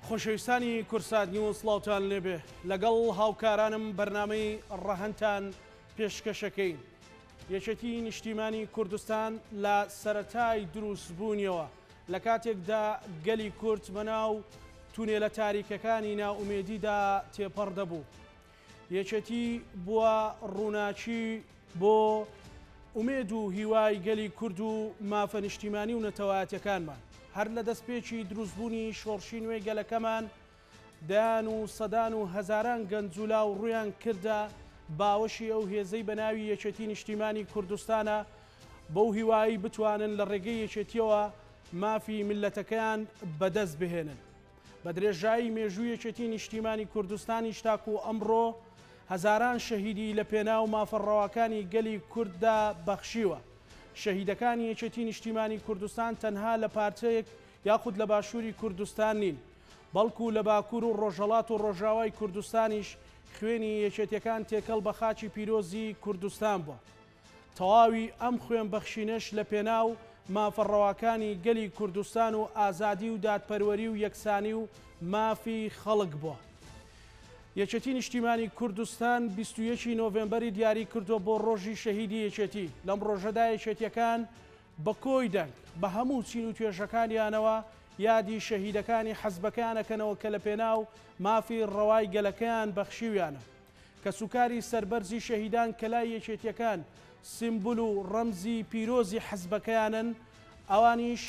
خۆشەویستانی کورسات نیوز سڵاوتان لێبێ لەگەڵ هاوکارانم بەرنامەی ڕەهەنتان پێشکەشەکەین. یەکێتی نیشتیمانی کوردستان لە سەرەتای دروستبوونیەوە لە کاتێکدا گەلی کورد بەناو تونێلە تاریکەکانی ناومێدیدا تێپەڕ دەبوو. یەکێتی بووە ڕووناچی بۆ ئومێد و هیوای گەلی کورد و مافە نیشتیمانی و نەتەوایەتیەکانمان. هەر لە دەستپێکی دروستبوونی شۆڕشی نوێ گەلەکەمان دایان و سەدان و هەزاران گەنجولا و ڕویان کردە باوەشی ئەو هێزەی بە ناوی یەکێتی نیشتیمانی کوردستانە بەو هیوایی بتوانن لە ڕێگەی یەکێتیەوە مافی ملەتەکەیان بەدەست بهێنن. بە درێژایی مێژووی یەکێتی نیشتیمانی کوردستانی شتاک و ئەمڕۆ هەزاران شەهیدی لە پێناو مافەڕەواکانی گەلی کورددا بەخشیوە. شەهیدەکانی یەکێتی نیشتیمانی کوردستان تەنها لە پارچەیەک یاخود لە باشووری کوردستان نین، بەڵکو لە باکوور و ڕۆژهەڵات و ڕۆژاوای کوردستانیش خوێنی یەکێتیەکان تێکەڵ بە خاچی پیرۆزی کوردستان بووە. تەواوی ئەم خوێن بەخشینەش لە پێناو مافەڕەواکانی گەلی کوردستان و ئازادی و دادپەروەری و یەکسانی و مافی خەڵک بووە. یەکێتی نیشتیمانی کوردستان 21 نۆڤێمبەری دیاری کردووە بۆ ڕۆژی شەهیدی یەکێتی. لەم ڕۆژەدا یەکێتیەکان بە کۆی دەنگ بە هەموو چین و توێژەکانیانەوە یادی شەهیدەکانی حەزبەکانەکەنەوە کە لە پێناو مافی ڕەوای گەلەکەیان بەخشیویانە کە سوکاری سەربەرزی شەهیدان کەلای یەکێتیەکان سیمبول و ڕەمزی پیرۆزی حەزبەکەیانن. ئەوانیش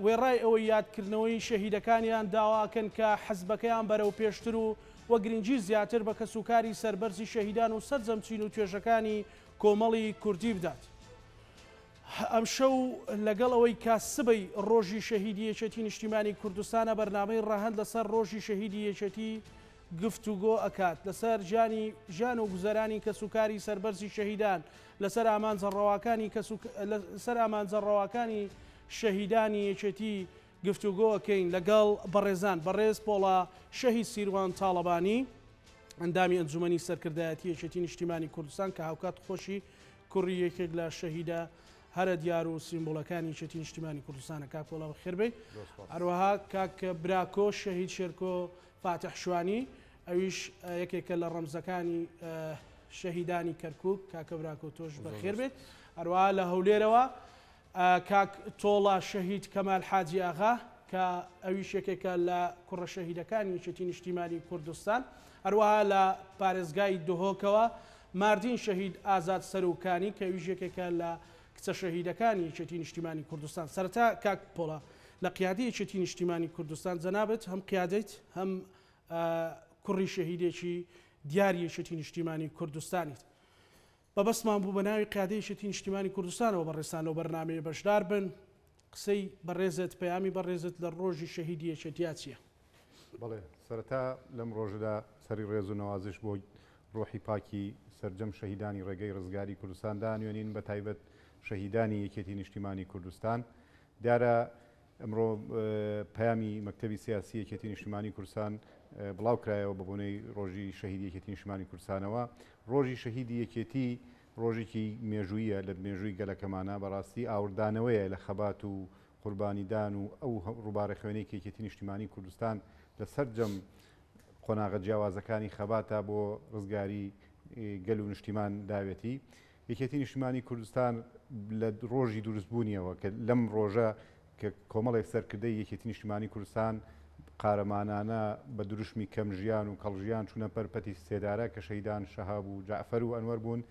وێڕای ئەوەی یادکردنەوەی شەهیدەکانیان داواکەن کە حەزبەکەیان بەرەو پێشتر و وە گرنگی زیاتر بە کەسوکاری سەربەرزی شەهیدان و سەرجەمچین و توێژەکانی کۆمەڵی کوردی بدات. ئەم شەو لەگەڵ ئەوەی کاسبەی ڕۆژی شەهیدی یەکێتی نیشتیمانی کوردستانە بەرنامەی ڕەهەند لەسەر ڕۆژی شەهیدی یەکێتی گفتوگۆ ئەکات لەسەر ژیان و گوزەرانی کەسوکاری سەربەرزی شەهیدان، لەسەر ئامانجەڕەواکانی شەهیدانی یەکێتی گفتوگۆەکەین لەگەڵ بەڕێزان بەڕێز پۆڵە شەهید سیروان تاڵەبانی ئەندامی ئەنجومەنی سەرکردایەتی یەکێتی نیشتیمانی کوردستان کە هاوکات خۆشی کوڕی یەکێک لە شەهیدە هەرە دیار و سیمبۆلەکانی یەکێتی نیشتیمانی کوردستانە. کاک پۆڵە بەخێربێت. هەروەها کاک براکۆ شەهید شێرکۆ فاتح شوانی ئەویش یەکێکە لە ڕەمزەکانی شەهیدانی کەرکووک. کاکە براکۆ تۆش بەخێربێت. هەروەها لە هەولێرەوە کاک تۆڵە شەهید کەمال حاجی ئاغا کە ئەویش یەکێکە لە کوڕە شەهیدەکانی یەکێتی نیشتیمانی کوردستان. هەروەها لە پارێزگای دهۆکەوە ماردین شەهید ئازاد سەرۆکانی کە ئەویش یەکێکە لە کچە شەهیدەکانی یەکێتی نیشتیمانی کوردستان. سەرەتا کاک پۆڵە لە قیادەی یەکێتی نیشتیمانی کوردستان جەنابەت هەم قیادەیت هەم کوڕی شەهیدێکی دیاری یەکێتی نیشتیمانی کوردستانیت. بەبەستمان بوو بە ناوی قیادەی یەکێتی نیشتیمانی کوردستانەوە بەڕێستانەوە بەرنامەیە بەشدار بن. قسەی بەڕێزت پەیامی بەڕێزت لە ڕۆژی شەهیدی یەکێتیا چییە؟ بەڵێ سەرەتا لەم ڕۆژەدا سەری ڕێز و نەوازش بۆ ڕۆحی پاکی سەرجەم شەهیدانی ڕێگەی ڕزگاری کوردستاندا نوێنین بە تایبەت شەهیدانی یەکێتی نیشتیمانی کوردستان. دیارە ئەمڕۆ پەیامی مەکتەبی سیاسی یەکێتی نیشتیمانی کوردستان بڵاو کرایەوە بە بۆنەی ڕۆژی شەهیدی یەکێتی نیشتیمانی کوردستانەوە. ڕۆژی شەهیدی یەکێتی ڕۆژێکی مێژوویە لە مێژووی گەلەکەمانە بەڕاستی ئاوردانەوەیە لە خەبات و قوربانیدان و ئەو ڕووبارە خوێنەی یەکێتی نیشتیمانی کوردستان لە سەرجەم قۆناغە جیاوازەکانی خەباتە بۆ ڕزگاری گەل و نیشتیمان داوێتی. یەکێتی نیشتیمانی کوردستان لە ڕۆژی دروستبوونیەوە کە لەم ڕۆژە کە کۆمەڵێک سەرکردەی یەکێتی نیشتیمانی کوردستان قارەمانانە بە دروشمی کەمژیان و کەڵژیان چوونە پەرپەتی سێدارە کە شەهیدان شەهاب و جعفەر و ئەنوەر بوون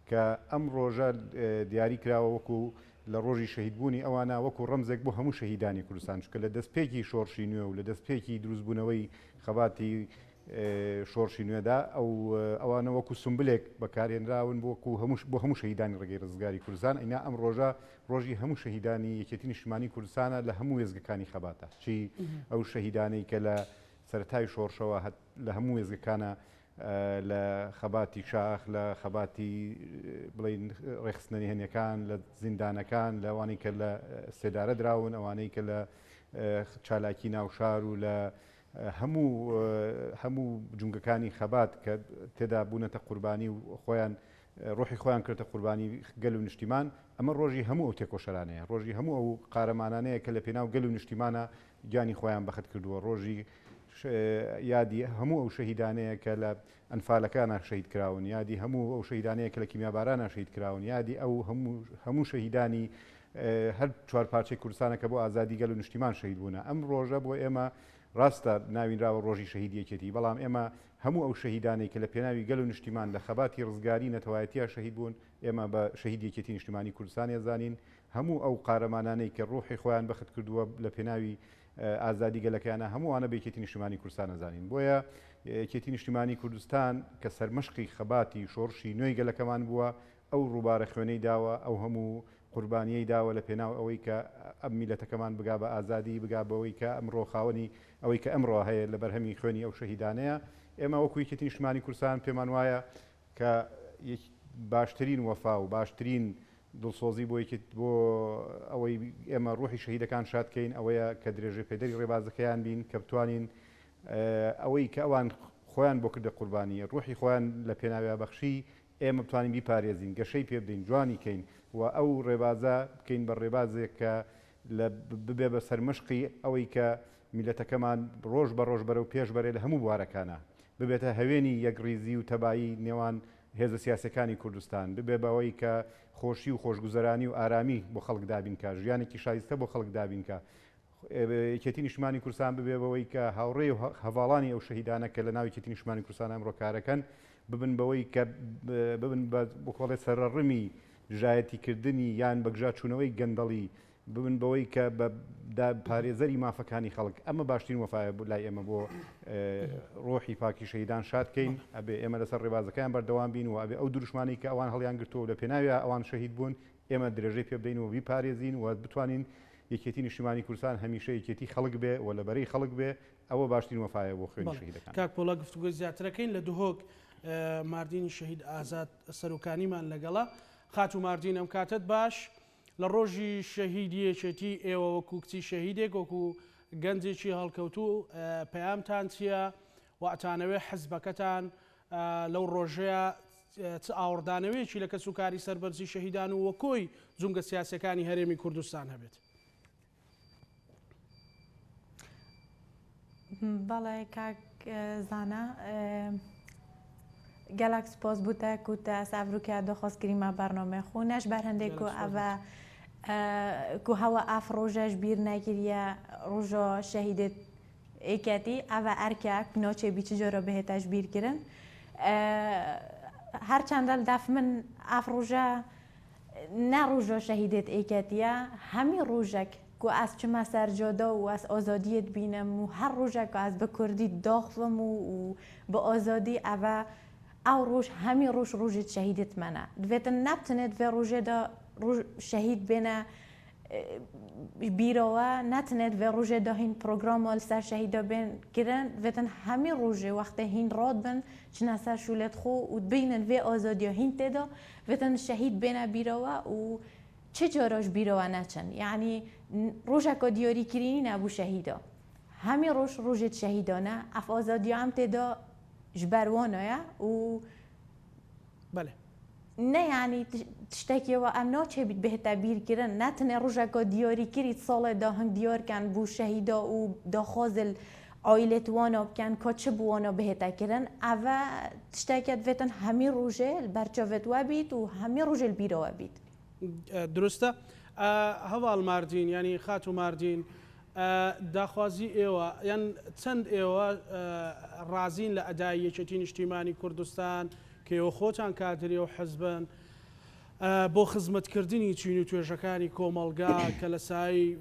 کە ئەم ڕۆژە دیاری کراوە وەکو لە ڕۆژی شەهیدبوونی ئەوانە وەکو ڕەمزێک بۆ هەموو شەهیدانی کوردستان چکە لە دەستپێکی شۆڕشی نوێ و لە دەستپێکی دروستبوونەوەی خەباتی شۆڕشی نوێدا ئەوانە وەکو سمبلێک بەکارهێنراون بۆ هەموو شەهیدانی ڕێگەی ڕزگاری کوردستان. ئەینا ئەم ڕۆژە ڕۆژی هەموو شەهیدانی یەکێتی نیشتیمانی کوردستانە لە هەموو وێزگەکانی خەباتە، چی ئەو شەهیدانەی کە لە سەرەتای شۆڕشەوە لە هەموو وێزگەکانە لە خەباتی شاخ لە خەباتی بڵین ڕێخستنەری هەنیەکان لە زیندانەکان لەوانەی کە لە سێدارە دراون ئەوانەی کە لە چالاکی ناوشار و لە هەموو جونگەکانی خەبات کە تێدا بوونەتە قوربانی و خۆیان ڕۆحی خۆیان کردە قوربانی گەل و نیشتیمان ئەمە ڕۆژی هەموو ئەو تێکۆشەرانەیە ڕۆژی هەموو ئەو قارەمانانەیە کە لە پێناو گەل و نیشتیمانە گیانی خۆیان بەخت کردووە ڕۆژی یادی هەموو ئەو شەهیدانەیە کە لە ئەنفالەکانە شەهید کراون یادی هەموو ئەو شەهیدانەیە کە لە کیمیابارانە شەهید کراون یادی ئەو هەموو شەهیدانی هەر چوار پارچەی کوردستانە کە بۆ ئازادی گەل و نیشتیمان شەهید بوونە ئەم ڕۆژە بۆ ئێمە ڕاستە ناوینراوە ڕۆژی شەهیدیەکێتی بەڵام ئێمە هەموو ئەو شەهیدانەی کە لە پێناوی گەل و نیشتیمان لە خەباتی ڕزگاری نەتەوایەتیە شەهید بوون ئێمە بە شەهیدیەکێتی نیشتیمانی کوردستان ێزانین هەموو ئەو قارەمانانەی کە ڕۆحی خۆیان بەخت کردووە لە پێناوی ئازادی گەلەکەیانە هەمووانە بە یەکێتی نیشتیمانی کوردستان ئەزانین بۆیە یەکێتی نیشتیمانی کوردستان کە سەرمەشقی خەباتی شۆڕشی نوێی گەلەکەمان بووە ئەو ڕووبارە خوێنەی داوە ئەو هەموو قوربانیەی داوە لە پێناو ئەوەی کە ئەم میلەتەکەمان بگا بە ئازادی بگا بەوەی کە ئەمڕۆ خاوەنی ئەوەی کە ئەمڕۆ هەیە لە بەرهەمی خوێنی ئەو شەهیدانەیە ئێمە وەکو یەکێتی نیشتیمانی کوردستان پێمان وایە کە باشترین وەفا و باشترین دڵسۆزی بۆ ئەوەی ئێمە ڕۆحی شەهیدەکان شادکەین ئەوەیە کە درێژە پێدەری ڕێبازەکەیان بین کە بتوانین ئەوەی کە ئەوان خۆیان بۆ کردە قوربانی ڕۆحی خۆیان لە پێناویا بەخشی ئێمە بتوانین بیپارێزین گەشەی پێ بدەین جوانی کەین و ئەو ڕێبازە بکەین بە ڕێبازێک کە ببێ بە سەرمەشقی ئەوەی کە میلەتەکەمان ڕۆژ بە ڕۆژ بەرەو پێش بەرێ لە هەموو بوارەکانە ببێتە هەوێنی یەکڕیزی و تەبایی نێوان هێزە سیاسەکانی کوردستان ببێ بەوەی کە خۆشی و خۆشگوزەرانی و ئارامی بۆ خەڵک دابینکە ژیانێکی شایستە بۆ خەڵک دابینکە یەکێتی نیشتیمانی کوردستان ببێ بەوەی کە هاوڕێ و هەواڵانی ئەو شەهیدانە کە لە ناوی یەکێتی نیشتیمانی کوردستان ئەمڕۆ کارەکەن ببن بەوەی کە ببن بۆ کۆڵێ سەرڕمی ژایەتیکردنی یان بەگژا چوونەوەی گەندەڵی ببن بەوەی کە پارێزەری مافەکانی خەڵک ئەمە باشترین وەفایە لای ئێمە بۆ ڕۆحی پاکی شەهیدان شادکەین ئەبێ ئێمە لەسەر ڕێبازەکەیان بەردەوام بین و ئەبێ ئەو دروشمانی کە ئەوان هەڵیان گرتووە لە پێناوی ئەوان شەهید بوون ئێمە درێژەی پێ بدەین و بیپارێزین و بتوانین یەکێتی نیشتیمانی کوردستان هەمیشە یەکێتی خەڵک بێ و لەبەرەی خەڵک بێ ئەوە باشترین وەفایە بۆ خوێنی شەهیدەکان کاک پۆڵە گفتوگۆی زیاترەکەین لە دوهۆک ماردینی شەهید ئازاد سەرۆکانیمان لەگەڵا خات و ماردین ئەم کاتت باش لە ڕۆژی شەهیدیەکێتی ئێوە وەکو کچی شەهیدێک وەکو گەنجێکی هەڵکەوتوو پەیامتان چییە واتانەوێ حزبەکەتان لەو ڕۆژەیە چ ئاوردانەوەیەکی لە کەسوکاری سەربەرزی شەهیدان و وەکۆی جونگە سیاسەکانی هەرێمی کوردستان هەبێت بەڵێ کاک زانە گەلاک سپۆس بووتە کوتە ساڤروکیا دۆخۆزکریمە بەرنامە خۆنەش بەر هەندێک و ئەوە کو هەوە ئاف ڕۆژەش بیر نەگیریە ڕۆژۆ شەهیدێت ئێکەتی ئەوە ئەرکاک نۆچێ بیچ جۆرە بهێتەش بیرگرن هەرچەندە دەف من ئاف ڕۆژە نەڕۆژۆ شەهیدێت ئێکەتیە هەمی ڕۆژێک کو ئەس چمە سەرجۆدە و ئەس ئۆزۆدیت بینم و هەر ڕۆژێک ئەس بە کوردی دۆخم و بە ئۆزۆدی ئەوە ئەو ڕۆژ هەمی ڕۆژ ڕۆژێت شەهیدت منە دوێتن نەبتنێت vê ڕۆژێدا شەهید بێنە بیرەوە ناتنێت vê ڕۆژێدا هین پرۆگرامۆ لەسەر شەهیدە بێن گرن دوێتن هەمی ڕۆژێ وەختە هین ڕۆد بن چنە سەر شولێت خۆ و بینن vê ئۆزۆدیۆ هین تێدا دوێتن شەهید بێنە بیرەوە و چه جۆرەش بیرەوە نەچن یعنی ڕۆژێکۆ دیۆریکردنی نەبوو شەهیدە هەمی ڕۆژ ڕۆژێت شەهیدانە ئەف ئۆزۆدیۆ ئەم تێدا ji ber wanoye û ne yanî tiştekî em naçê bihête bîrkirin netine rojeka diyarîkirî salê da hin diyarken bû şehîda û daxwazil ailêt wana bikin ka çi bi wana bihête kirin ev tişteke divêtin hemî rojê li berçavê we bît û hemî rojê li bîra we bît درستە هەواڵ ماردین ینی خات و ماردین داخوازی ئێوە یان چەند ئێوە ڕازین لە ئەدای یەکێتی نیشتیمانی کوردستان کە ئێوە خۆتان کادری و حزبن بۆ خزمەتکردنی چین و توێژەکانی کۆمەڵگا کە لە سای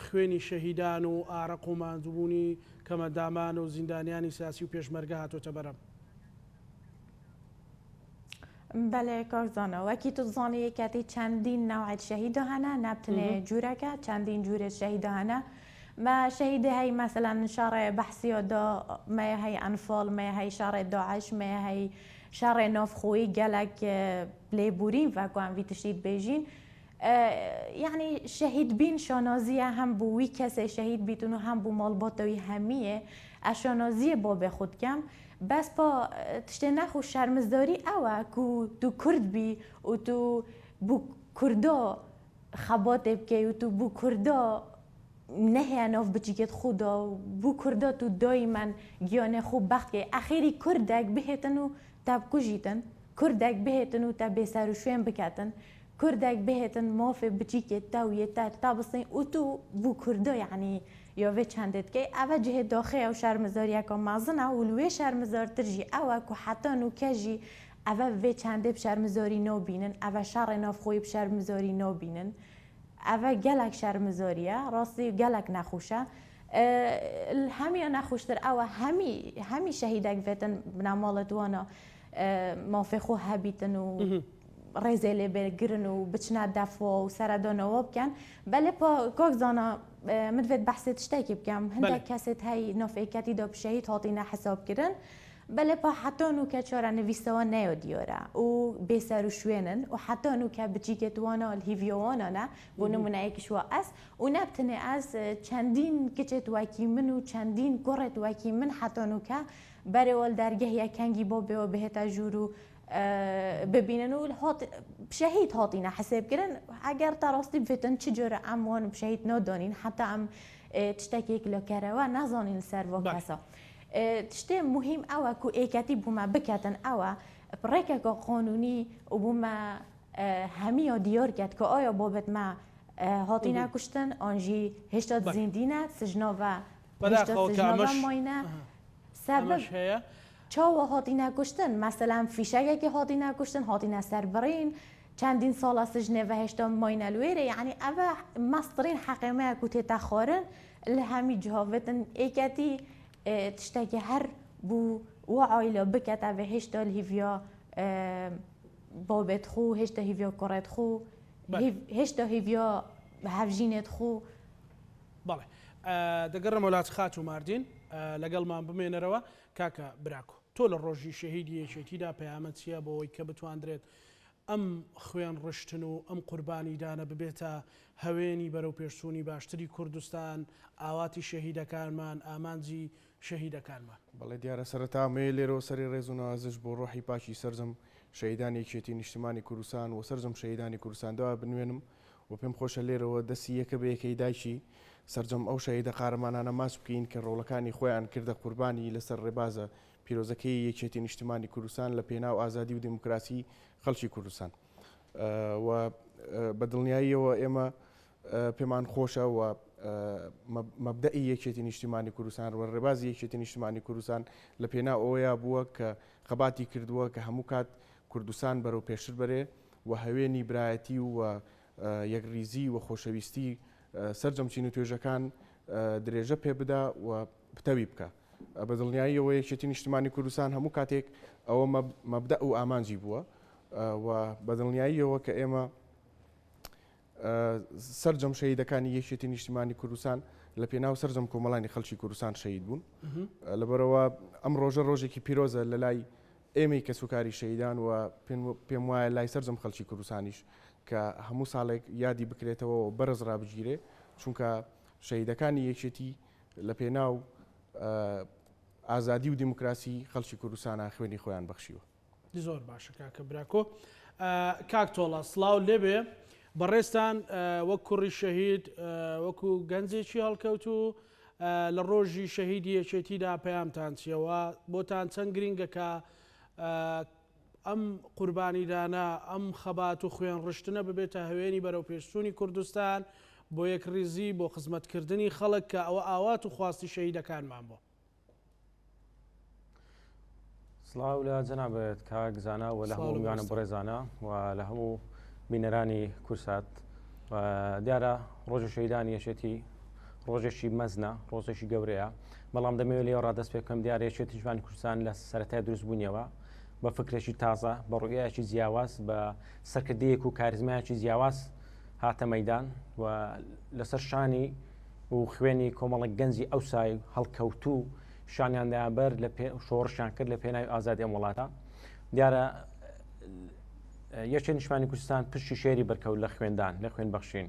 خوێنی شەهیدان و ئارەق و ماندووبوونی کەمەندامان و زیندانیانی سیاسی و پێشمەرگە هاتۆتە بەرەم بەڵێ کاکزانە وەکی تو زانێ یەکەتی چەندین ناوعیت شەهیدە هەنە نەبتنێ جوورەکە چەندین جوورێت شەهیدە هەنە ما شهيدة هاي مثلا شارع بحثي دا ما هي أنفال ما هي شارع داعش ما هي شارع نافخوي جالك بليبورين فكوان في تشديد بيجين يعني شهيد بين شانازية هم بوي كسي شهيد بيتونو هم بو مالباتوي همية الشانازية باب خود كم بەس با تشتێ نەخۆ شەرمزداری ئەوە کو تو کورد بی و تو بوو کوردۆ خەباتێ بکەی و تو بوو کوردۆ نەهەیە ناو بچیکێت خۆدا و بوو کوردۆ تو دۆی من گیانێ خوب بەختکێ ئەخێری کوردێک بهێتن و تا بکوژیتن کوردێک بهێتن و تا بێسەر و شوێن بکاتن کوردێک بهێتن مافێ بچیکێت تاویە تا بستین و تو بوو کوردۆ یعنی یاوێ چندێتکەی ئەوە جهێت داخەیە و شەرمزاریەکە مازنە و لێ شەرمزارترژی ئەوە کو حەتان و کەژی ئەوە وێ چندێ شەرمزاری نابینن ئەوە شەڕێ نافخۆی شەرمزاری نابینن ئەوە گەلک شەرمزاریە ڕاستی گەلک نەخۆشە هەمیە نەخۆشتر ئەوە هەمی شەهیدێک بێتن بناماڵت وانە مافێ خۆ هەبیتن و ڕێزێ لێ بێگرن و بچنە دەفۆ و سەردانەوە بکەن بەلێ کۆکزانە مدوێت بەحسێت شتێکی بکەم هەندێک کەسێت هەی نافێکەتی دا شەهید هاتیە حسابکردن بەلێ پا حەتان و کە چۆرە نویسەوە نەیە دیۆرە و بێسەر و شوێنن و حەتان و کە بچیکێتوانە هیڤیۆوانانە بۆ نمونایەکیشوە ئەس و نەبتنێ ئەس چەندین کچێت واکی من و چەندین گۆڕێت واکی من حەتان و کە بەرێوەل دەرگەهەیە کەنگی بۆ بێەوە بهێتە ژوور و ببینن و شەهید هاتیە حسابکردن ئەگەر تا ڕاستی بێتن چ جۆرە ئەموان شەهید نادانین حتا ئەم تشتێکێک لەکەرەوە نازانین سەر بۆ کەسە تشتێ مهم ئەوە کو ئێکەتی بوومە بکەتن ئەوە ڕێکێکە قانونی و بوومە هەمیە دیار کرد کە ئایا بابەتمە هاتیە کوشتن ئەنژی هێشتا زیندینە سژناوە ماینە سەبب هەیە چاوە هاتیە کوشتن مەسەلەن فیشەکێکی هاتیە کوشتن هاتیە سەربڕین چەندین ساڵە سژنێڤە هێشتا ماینە لێرە یعنی ئەوە مەسترین حەقیمەیە کو تێتە خۆرن لە هەمی جهاوێتن ئێکەتی تشتێکی هەر بوو وعایلە بکەتە بە هێشتا هیڤیا بابێت خو هێشتا هیڤیا کوڕێت خو هێشتا هیڤیا هەڤژینێت خو بەڵێ دەگەڕم وڵات خات و ماردین لەگەڵمان بمێنەرەوە کاکە براکۆ تۆ لە ڕۆژی شەهیدی یەکێتیدا پەیامەت چیە بۆەوەی کە بتواندرێت ئەم خوێن ڕشتن و ئەم قوربانیدانە ببێتە هەوێنی بەرەو پێشچوونی باشتری کوردستان ئاواتی شەهیدەکانمان ئامانجی شەهیدەکانمان بەڵێ دیارە سەرەتامێ لێرەوە سەری ڕێز و نوازش بۆ ڕۆحی پاکی سەرجەم شەهیدانی یەکێتی نیشتیمانی کوردستان و سەرجەم شەهیدانی کوردستانەوە بنوێنم و پێم خۆشە لێرەوە دەستی یەکە بە یەکەی دایکی سەرجەم ئەو شەهیدە قارەمانانە ماچ بکەین کە ڕۆڵەکانی خۆیان کردە قوربانی لەسەر ڕێبازە پیرۆزەکەی یەکێتی نیشتیمانی کوردستان لە پێناو ئازادی و دموکراسی خەڵکی کوردستان و بە دڵنیاییەوە ئێمە پێمان خۆشە و مەبدەئی یەکێتی نیشتیمانی کوردستان و ڕێبازی یەکێتی نیشتیمانی کوردستان لە پێناو ئەوەیە بووە کە خەباتی کردووە کە هەموو کات کوردستان بەرەو پێشتر بەرێ و هەوێنی برایەتی و یەکریزی و خۆشەویستی سەرجەم چین و توێژەکان درێژە پێ بدا و پتەوی بکە بە دڵنیاییەوە یەکێتی نیشتیمانی کوردستان هەموو کاتێک ئەوە مەبدە و ئامانجی بووە و بە دڵنیاییەوە کە ئێمە سەرجەم شەهیدەکانی یەکێتی نیشتیمانی کوردستان لە پێناو سەرجەم کۆمەڵانی خەڵکی کوردستان شەهید بوون لەبەرەوە ئەم ڕۆژە ڕۆژێکی پیرۆزە لە لای ئێمەی کە سوکاری شەهیدان و پێم وایە لای سەرجەم خەڵکی کوردستانیش کە هەموو ساڵێک یادی بکرێتەوە و بەرز ڕابگیرێ چونکە شەهیدەکانی یەکێتی لە پێناو ئازادی و دیموکراسی خەڵکی کوردستانە خوێنی خۆیان بەخشیوە. زۆر باشە کاکە براکۆ کاک تۆڵە سڵاو لێبێ بەڕێستان وەک کوڕی شەهید وەکو گەنجێکی هەڵکەوت و لە ڕۆژی شەهیدی یەکێتیدا پەیامتان چیەوە بۆتان چەند گرینگەکە ئەم قوربانیدانە ئەم خەبات و خوێن ڕشتنە ببێتە هەوێنی بەرەو پێشچوونی کوردستان بۆ یەکریزی بۆ خزمەتکردنی خەڵک کە ئەوە ئاوات و خواستی شەهیدەکانمان بۆ. سڵاو لە جەنابەت کاکزانە و لە هەموو میوانە بڕێزانە و لە هەموو بینەرانی کورسات دیارە ڕۆژە شەهیدانی یەکێتی ڕۆژێکی مەزنە ڕۆژێکی گەورەیە بەڵام دەمەوێت لێوە ڕادەست پێکەم دیارە یەکێتی نیشتیمانی کوردستان لە سەرەتای دروستبوونیەوە بە فکرێکی تازە بە ڕوئیەکی جیاواز بە سەرکردەیەک و کاریزمایەکی جیاواز هاتە مەیدان و لەسەر شانی و خوێنی کۆمەڵک گەنجی ئەوسای هەڵکەوتوو شانیاندایان بەر لە شۆڕشیان کرد لە پێناوی ئازادی ئەم وڵاتە دیارە یەکێتی نیشتیمانی کوردستان پشتی شێری بەرکەوت لە خوێندان لە خوێن بەخشین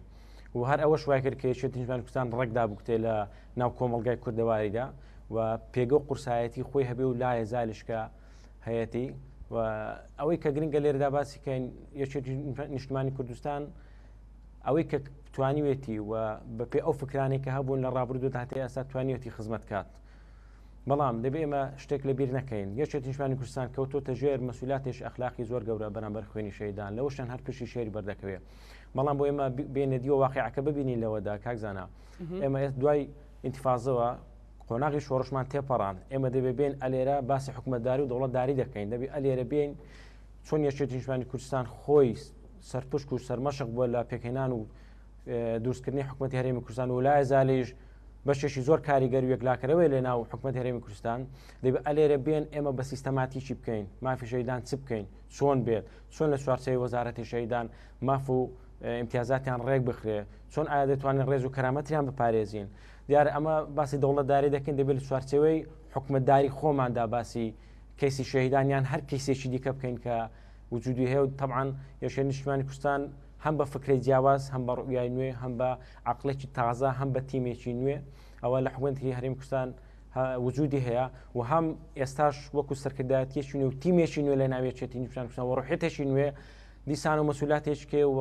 و هەر ئەوە شوای کرد کە یەکێتی نیشتیمانی کوردستان ڕێکدا بکتێ لە ناو کۆمەڵگای کوردەواریدا و پێگە و قورسایەتی خۆی هەبێ و لایە زالشکە هەیەی و ئەوەی کە گرنگە لێرەدا باسی کەین یەکێکی نیشتمانی کوردستان ئەوەی کە توانیوێتی و بەپێ ئەو فکرانی کە هەبوون لە ڕابردوو هاتێ ئەستا توانیوێتی خزمەت کات بەڵام دەبێ ئێمە شتێک لە بیر نەکەین یەکێتی نیشتمانی کوردستان کەوتۆتە ژێر مەسئولاتێش ئەخلاقی زۆر گەورە بەرامبەر خوێنی شەیدان لەوەشان هەر پشتی شێری بەردەکەوێت بەڵام بۆ ئێمە بێنە دیوە واقعەکە ببینین لەوەدا کاکزانە ئێمە دوای ئینتیفازەوە قۆناغی شۆڕشمان تێپەڕان ئێمە دەبێ بێن ئەلێرە باسی حکومەتداری و دەوڵەتداری دەکەین دەبێ ئەلێرە بێن چۆن یەکێتی نیشتمانی کوردستان خۆی سەرپشک و سەرمەشق بووە لە پێکهێنان و دروستکردنی حکومەتی هەرێمی کوردستان و لای زالیش بەشێکی زۆر کاریگەر و یەکلاکەرەوەی لە ناو حکومەتی هەرێمی کوردستان دەبێت ئەلێرە بێن ئێمە بە سیستەماتیکی بکەین مافی شەیدان چ بکەین چۆن بێت چۆن لە چوارچەوەی وەزارەتی شەیدان ماف و امتیازاتیان ڕێک بخرێ چۆن ئایا دەتوانین ڕێز و کەرامەتیان بپارێزین دیارە ئەمە باسی دەوڵەتداری دەکەین دەبێت لە چوارچەوەی حکومەتداری خۆماندا باسی کەیسی شەهیدانیان هەر کەیسێکی دیکە بکەین کە وجودی هەیە و طبعاً یەکێتی نیشتمانی کوردستان هەم بە فکرەی جیاواز هەم بە ڕوئیای نوێ هەم بە عەقڵێکی تازە هەم بە تیمێکی نوێ ئەوە لە حکومەتی هەرێمی کوردستان وجودی هەیە و هەم ئێستاش وەکو سەرکردایەتیەکی نوێ و تیمێکی نوێ لە ناوی یەکێتی نیشتمانی کوردستان و ڕوحێتێکی نوێ دیسان و مەسئولاتێکی و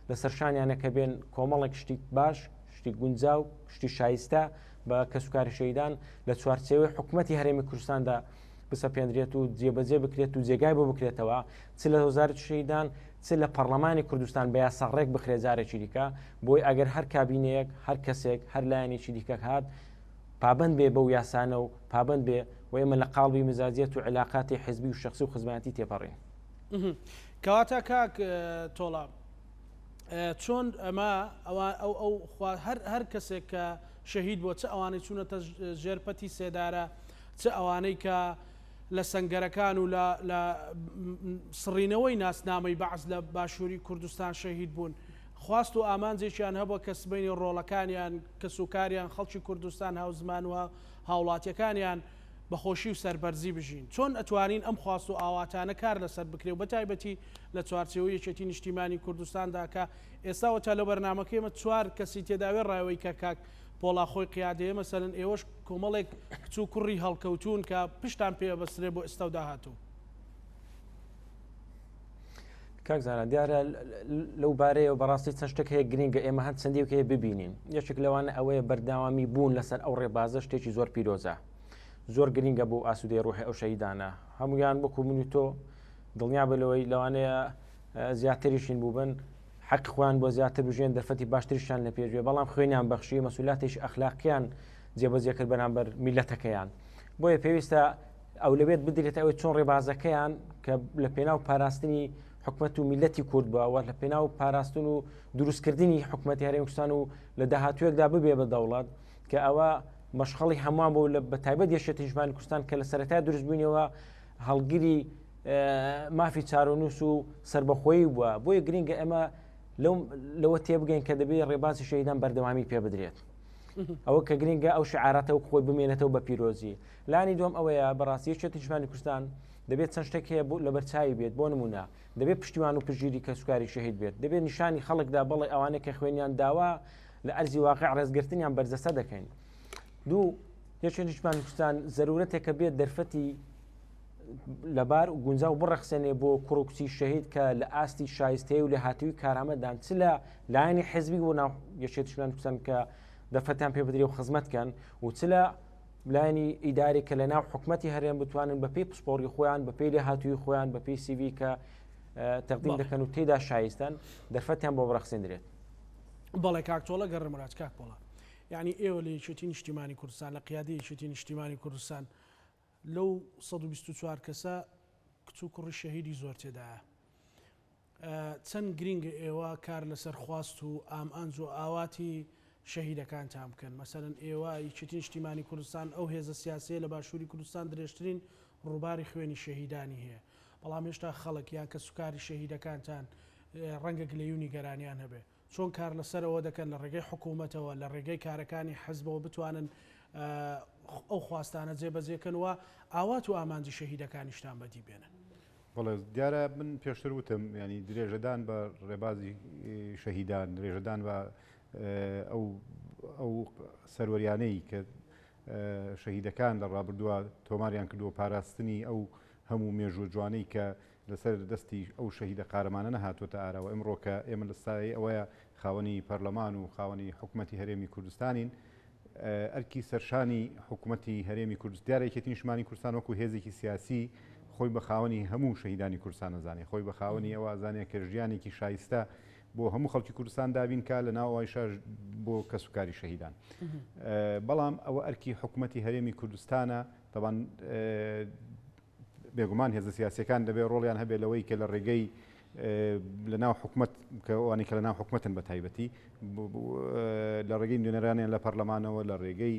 لەسەر شانیانە کە بێن کۆمەڵێک شتی باش شتی گونجاو شتی شایستە بە کەسوکاری شەیدان لە چوارچێوەی حکومەتی هەرێمی کوردستاندا بسەپێنرێت و جێبەجێ بکرێت و جێگای بۆ بکرێتەوە چ لە وەزارەتی شەیدان چ لە پەرلەمانی کوردستان بە یاساڕێک بخرێت جارێکی دیکە بۆی ئەگەر هەر کابینەیەک هەر کەسێک هەر لایەنێکی دیکە هات پابند بێ بەو یاسانە و پابند بێ و ئێمە لە قاڵبی مزاجیەت و علاقاتی حزبی و شخصی و خزمەتی تێپەڕین کەواتە کاک تۆڵا چۆن ئەمە ئەو هەر کەسێک کە شەهید بۆ چه ئەوانەی چوونەتە ژێرپەتی سێدارە چه ئەوانەی کە لە سەنگەرەکان و لە سڕینەوەی ناسنامەی بەعز لە باشووری کوردستان شەهید بوون خواست و ئامانجێکیان هەبووە کە سبەینی ڕۆڵەکانیان کەسوکاریان خەڵکی کوردستان هاوزمان و هاوڵاتیەکانیان بەخۆشی و سەربەرزی بژین چۆن ئەتوانین ئەم خواست و ئاواتانە کار لەسەر بکرێ و بەتایبەتی لە چوارچێوەی یەکێتی نیشتیمانی کوردستاندا کە ئێستاوە تا لە بەرنامەکەیمە چوار کەسی تێداوێ ڕایەوەی کە کاک پۆڵا خۆی قیادەیە مەسەرەن ئێوەش کۆمەڵێک کچوو کوڕی هەڵکەوتون کە پشتان پێ بەسرێ بۆ ئێستا و داهاتوو کاکزانە دیارە لەو بارەیە بەڕاستی چەند شتێک هەیە گرنگە ئێمە هەند چەندێک هەیە ببینین یەکێک لەوانە ئەوەیە بەرداوامی بوون لەسەر ئەو ڕێبازە شتێکی زۆر پیرۆزە زۆر گرنگە بۆ ئاسوودەی ڕوحی ئەو شەهیدانە هەمویان بۆ کومنی تۆ دڵنیا بلەوەی لەوانەیە زیاتریشین بووبن حەق خوان بۆ زیاتر بژێن دەرفەتی باشتریشان لە پێشوێ بەڵام خوێنیان بەخشی مەسئولاتێکی ئەخلاقیان جێبەجێکرد بەرامبەر میلەتەکەیان بۆیە پێویستە ئەو لەوێت بدرێت ئەوەی چۆن ڕێبازەکەیان کە لە پێناو پاراستنی حکومەت و میلەتی کورد بووەوە لە پێناو پاراستن و دروستکردنی حکومەتی هەرێمی کوردستان و لە داهاتوویەکدا ببێ بە دەوڵەت کە ئەوە مەشغەڵی هەمووان بوو لە بەتایبەت یەکێتی نیشتیمانی کوردستان کە لە سەرەتای دروستبوونیەوە هەڵگیری مافی چارەنووس و سربەخۆیی بووە بۆیە گرنگە ئێمە لەوە تێبگەین کە دەبێت ڕێبازی شەهیدان بەردەوامی پێ بدرێت ئەوە کە گرنگە ئەو شعاراتە و خۆی بمێنێتەوە بە پیرۆزی لانی دوم ئەوەیە بەڕاستی یەکێتی نیشتیمانی کوردستان دەبێت چەند شتێک هەیە لە بەرچاوی بێت بۆ نمونە دەبێت پشتیوان و پشگیری کەسوکاری شەهید بێت دەبێت نیشانی خەڵکدا بەڵێ ئەوانەیە کە خوێنیان داوا لە ئەرزی واقع ڕێزگرتنیان بەرزەسە دەکەین دوو یەکێتی نیشتیمانی کوردستان زەرورەتێکە بێت دەرفەتی لەبار و گونجا و بڕەخسێنێ بۆ کوڕکوچی شەهید کە لە ئاستی شایستەیە و لە هاتووی کارامەدان چ لە لایەنی حزبی بۆ ناو یەکێتی نیشتیمانی کوردستان کە دەرفەتیان پێ بدرێ و خزمەتکەن و چ لە لایەنی ئیداری کە لە ناو حکومەتی هەرێم بتوانن بەپێی پسپۆڕی خۆیان بەپێی لە هاتووی خۆیان بەپێی سیڤی کە تەقدیم دەکەن و تێدا شایستن دەرفەتیان بۆ بڕەخسێندرێت بەڵێ کاکتۆڵە گەڕمەراج کاک پۆڵا یعنی ئێوە لە یەکێتی نیشتیمانی کوردستان لە قیادەی یەکێتی نیشتیمانی کوردستان لەو 124 کەسە کچوو کوڕی شەهیدی زۆر تێدایە چەند گرنگە ئێوە کار لەسەر خواست و ئامانج و ئاواتی شەهیدەکانتان بکەن مەسەرەن ئێوە یەکێتی نیشتیمانی کوردستان ئەو هێزە سیاسیە لە باشووری کوردستان درێژترین ڕووباری خوێنی شەهیدانی هەیە بەڵام هێشتا خەڵک یان کە سوکاری شەهیدەکانتان ڕەنگە گلەیونی گەرانیان هەبێ چۆن کار لەسەرەوە دەکەن لە ڕێگەی حکوومەتەوە لە ڕێگەی کارەکانی حەزبەوە بتوانن ئەو خواستانە جێبەجێکەن وە ئاوات و ئامانجی شەهیدەکانیشتان بەدی بێنن بەڵێ دیارە من پێشتر وتم ینی درێژەدان بە ڕێبازی شەهیدان درێژەدان بە ئەو سەروەریانەی کە شەهیدەکان لە ڕابردووە تۆماریان کردووە پاراستنی ئەو هەموو مێژوە جوانەی کە لەسەر دەستی ئەو شەهیدە قارەمانە نەهاتوۆتە ئاراوە ئەمڕۆ کە ئێمە لە سایەی ئەوەیە خاوەنی پەرلەمان و خاوەنی حکوومەتی هەرێمی کوردستانین ئەرکی سەرشانی حکوومەتی هەرێمی کوردستان دیارێکێتی نیشتمانی کوردستان وەکو هێزێکی سیاسی خۆی بە خاوەنی هەموو شەهیدانی کوردستان ئەزانێ خۆی بە خاوەنی ئەوە ئازانێ کە ژیانێکی شایستە بۆ هەموو خەڵکی کوردستان دابین کا لە ناوەوەیشە بۆ کەسوکاری شەهیدان بەڵام ئەوە ئەرکی حکوومەتی هەرێمی کوردستانە تەبان بێگومان هێزە سیاسیەکان دەبێت ڕۆڵیان هەبێت لەوەی کە لە ڕێگەی لە ناو حکوومەت کەوانی کە لە ناو حکوومەتن بە تایبەتی لە ڕێگەی نوێنەرانیان لە پەرلەمانەوە لە ڕێگەی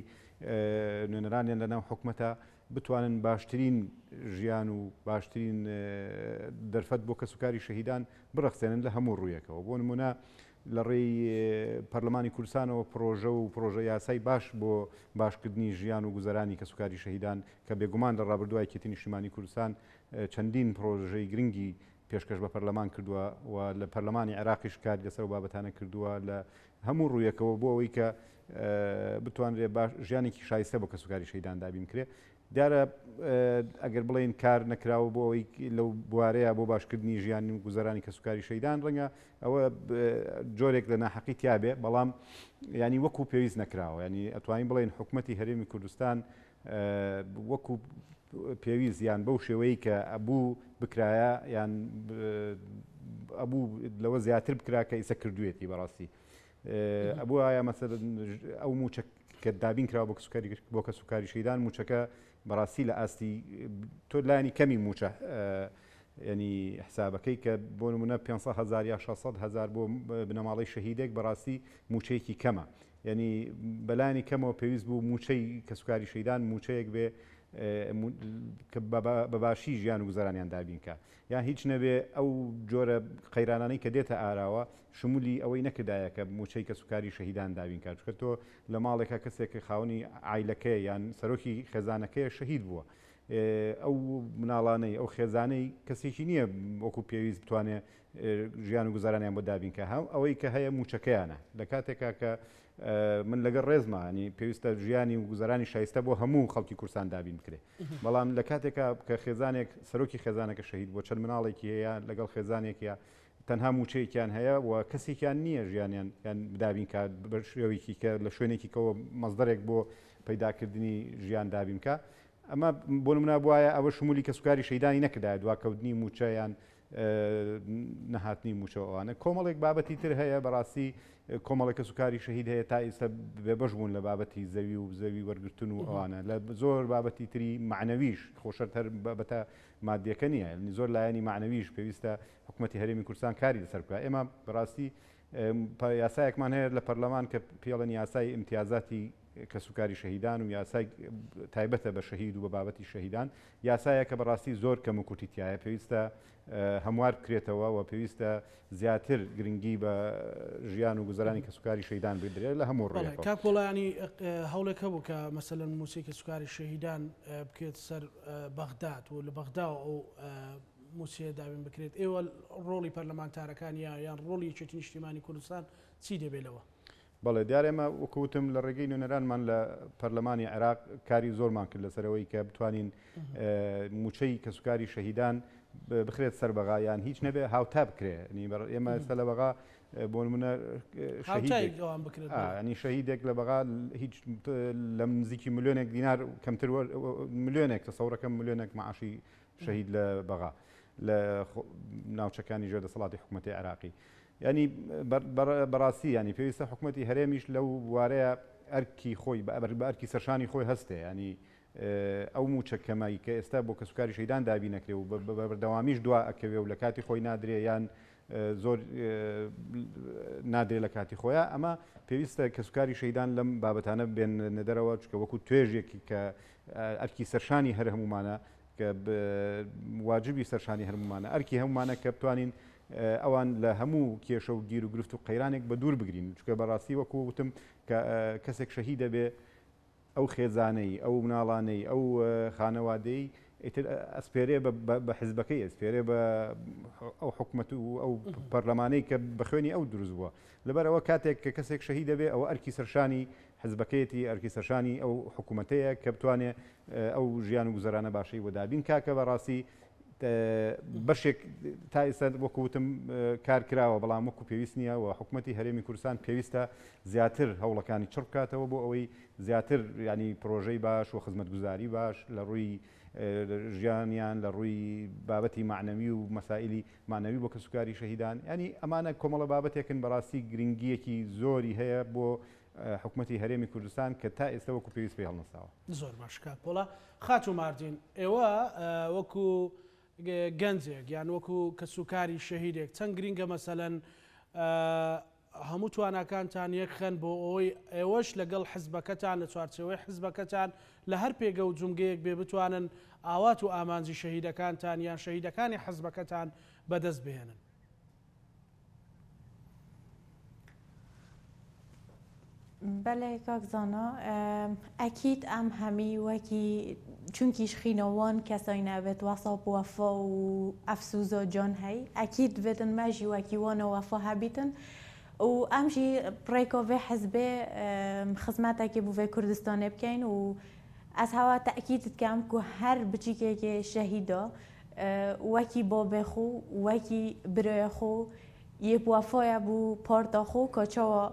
نوێنەرانیان لە ناو حکوومەتە بتوانن باشترین ژیان و باشترین دەرفەت بۆ کەسوکاری شەهیدان بڕەخسێنن لە هەموو ڕوویەکەوە بۆ نمونە لە ڕێی پەرلەمانی کوردستانەوە پرۆژە و پرۆژە یاسای باش بۆ باشکردنی ژیان و گوزەرانی کەسوکاری شەهیدان کە بێگومان لە ڕابردووای کێتی نیشتیمانی کوردستان چەندین پرۆژەی گرنگی پێشکەش بە پەرلەمان کردووە و لە پەرلەمانی عێراقیش کار لەسەر بابەتانە کردووە لە هەموو ڕوویەکەوە بۆ ئەوەی کە بتوانرێت ژیانێکی شایستە بۆ کەسوکاری شەهیدان دابین کرێ دیارە ئەگەر بڵێن کار نەکراوە بۆ ئەوەی لەو بوارەیە بۆ باشکردنی ژیانی و گوزەرانی کەسوکاری شەهیدان ڕەنگە ئەوە جۆرێک لە ناحەقی تیابێ بەڵام ینی وەکو پێویست نەکراوە ینی ئەتوانین بڵێن حکوومەتی هەرێمی کوردستان وەکو پێویست یان بەو شێوەیە کە ئەبوو بکرایە یان ئەبوو لەوە زیاتر بکرا کە ئیسە کردوێتی بەڕاستی ئەبوو ئایا مەسەر ئەو موچە کە دابین کراوە بۆ کەسوکاری شەهیدان موچەکە بەڕاستی لە ئاستی تۆ لایانی کەمی موچە ینی حسابەکەی کە بۆ نمونە 500,000 یا 600,000 بۆ بنەماڵی شەهیدێک بەڕاستی موچەیەکی کەمە ینی بەلایانی کەمەوە پێویست بوو موچەی کەسوکاری شەهیدان موچەیەک بێ بە باشی ژیان و گوزەرانیان دابینکە یان هیچ نەبێ ئەو جۆرە قەیرانانەی کە دێتە ئاراوە شمولی ئەوەی نەکردایە کە موچەی کەسوکاری شەهیدان دابینکە چکە تۆ لە ماڵێکە کەسێک خاوەنی عایلەکەی یان سەرۆکی خێزانەکەیە شەهید بووە ئەو مناڵانەی ئەو خێزانەی کەسێکی نییە وەکو پێویست بتوانێت ژیان و گوزارانیان بۆ دابینکە ئەوەی کە هەیە موچەکەیانە لە کاتێکا کە من لەگەڵ ڕێزمانی پێویستە ژیانی و گوزارانی شایستە بۆ هەموو خەڵکی کوردستان دابین بکرێ بەڵام لە کاتێکا کە خێزانێک سەرۆکی خێزانەکە شەهید بۆ چەند مناڵێکی هەیە لەگەڵ خێزانێکە تەنها موچەیەکیان هەیە و کەسێکیان نییە ژیانیان یان بدابین کات بە شێوەیەکی کە لە شوێنێکی کەەوە مەزدەرێک بۆ پەیداکردنی ژیان دابینکە ئەمە بۆ نمونە بواە ئەوە شمولی کەسوکاری شەهیدانی نەکردای دواکەوتنی موچەیان نەهاتنی موچەوەوانە کۆمەڵێک بابەتی تر هەیە بەڕاستی کۆمەڵی کەسوکاری شەهید هەیە تا ئێستا بێبەش بوون لە بابەتی زەوی و زەوی وەرگرتن و ئەوانە لە زۆر بابەتی تری معنەویش خۆشەر هەر بابەتە مادیەکە نییە زۆر لایەنی معنەویش پێویستە حکوومەتی هەرێمی کوردستان کاری لەسەر بکات ئێمە بەڕاستی یاسایەکمان هەیە لە پەرلەمان کە پێڵەن یاسای امتیازاتی کەسوکاری شەهیدان و یاسای تایبەتە بە شەهید و بە بابەتی شەهیدان یاسایە کە بەڕاستی زۆر کەم و کوتیتیایە پێویستە هەموار بکرێتەوە و پێویستە زیاتر گرنگی بە ژیان و گوزەرانی کەسوکاری شەهیدان بدرێت لە هەموو ڕێگەکەوە کاک وڵایانی هەوڵێکە بوو کە مەسەلەن موسیقی کەسوکاری شەهیدان بکرێت سەر بەغداد و لە بەغداوە ئەو موسیقی دابین بکرێت ئێوە ڕۆڵی پەرلەمانتارەکان یان ڕۆڵی یەکێتی نیشتیمانی کوردستان چی دەبێتەوە؟ بەڵێ دیارێمە وەکوتم لە ڕێگەی نوێنەرانمان لە پەرلەمانی عێراق کاری زۆرمان کرد لەسەرەوەی کە بتوانین موچەی کەسوکاری شەهیدان بخرێت سەر بەغا یان هیچ نەبێ هاوتا بکرێ ئێمە ئێستا لە بەغا بۆ نمونە ینی شەهیدێک لە بەغا هیچ لە نزیکی ملیۆنێک دینار کەمتر ملیۆنێک تەسەورەکەم ملیۆنێک معاشی شەهید لە بەغا لە ناوچەکانی ژێردەسەڵاتی حکوومەتی عێراقی ینی بەڕاستی ینی پێویستە حکوومەتی هەرێمیش لەو وارەیە ئەرکی خۆی بە ئەرکی سەرشانی خۆی هەستێ ینی ئەو موچەکەمایی کە ئێستا بۆ کەسوکاری شەهیدان دابی نەکرێ و بەردەوامیش دوا ئەکەوێ و لە کاتی خۆی نادرێ یان زۆر نادرێت لە کاتی خۆیان ئەمە پێویستە کەسوکاری شەهیدان لەم بابەتانە بێن نەدەرەوە چکە وەکو توێژێکی کە ئەرکی سەرشانی هەر هەمومانە کە واجبی سەرشانی هەرمومانە ئەرکی هەمومانە کە بتوانین ئەوان لە هەموو کێشە و گیر و گرفت و قەیرانێک بە دوور بگرین چکە بەڕاستی وەکو وتم کە کەسێک شەهید دەبێ ئەو خێزانەی ئەو مناڵانەی ئەو خانەوادەی ئەسپێرێ بە حیزبەکەی ئەسپێرێ بە ئەو حکومەت و ئەو پەرلەمانەی کە بە خوێنی ئەو دروست بووە لەبەرەوە کاتێک کە کەسێک شەهید دەبێ ئەوە ئەرکی سەرشانی حزبەکەیەتی ئەرکی سەرشانی ئەو حکوومەتەیە کە بتوانێت ئەو ژیان و گوزەرانە باشەی وەدابین کاکە بەڕاستی بەشێک تا ئێستا وەکوتم کار کراوە بەڵام وەکو پێویست نییە و حکوومەتی هەرێمی کوردستان پێویستە زیاتر هەوڵەکانی چڕ بکاتەوە بۆ ئەوەی زیاتر ینی پرۆژەی باش و خزمەتگوزاری باش لە ڕووی ژیانیان لە ڕووی بابەتی معنەوی و مەسائلی معنەوی بۆ کەسوکاری شەهیدان ینی ئەمانە کۆمەڵە بابەتێکن بەڕاستی گرنگیەکی زۆری هەیە بۆ حکوومەتی هەرێمی کوردستان کە تا ئێستا وەکو پێویست پێ هەڵنەساوە. زۆر باش کاک پۆڵە خاچ و ماردین ئێوە وەکو گەنجێک یان وەکو کەسوکاری شەهیدێک چەند گرینگە مەسەلەن هەموو تواناکانتان یەکخەن بۆ ئەوەی ئێوەش لەگەڵ حزبەکەتان لە چوارچەوەی حزبەکەتان لە هەر پێگە و جومگەیەک بێ بتوانن ئاوات و ئامانجی شەهیدەکانتان یان شەهیدەکانی حزبەکەتان بەدەست بهێنن. بەڵێ کاکزانە ئەکیید ئەم هەمی وەکی چونکیش خینەوان کەسای نابێت وەساپ وەفا و ئەفسوزۆ جۆن هەی ئەکیید بێتن مەژی وەکی وانە وەفا هەبیتن و ئەمژی پڕێکۆڤێ حزبێ خزمەتێکی بووێ کوردستانێ بکەین و ئەس هەوا تەکیدت کەم کو هەر بچیکێکی شەهیدە وەکی بۆ بێخو وەکی برۆیەخۆ یەک وەفایە بوو پارتەخۆ کۆچەوە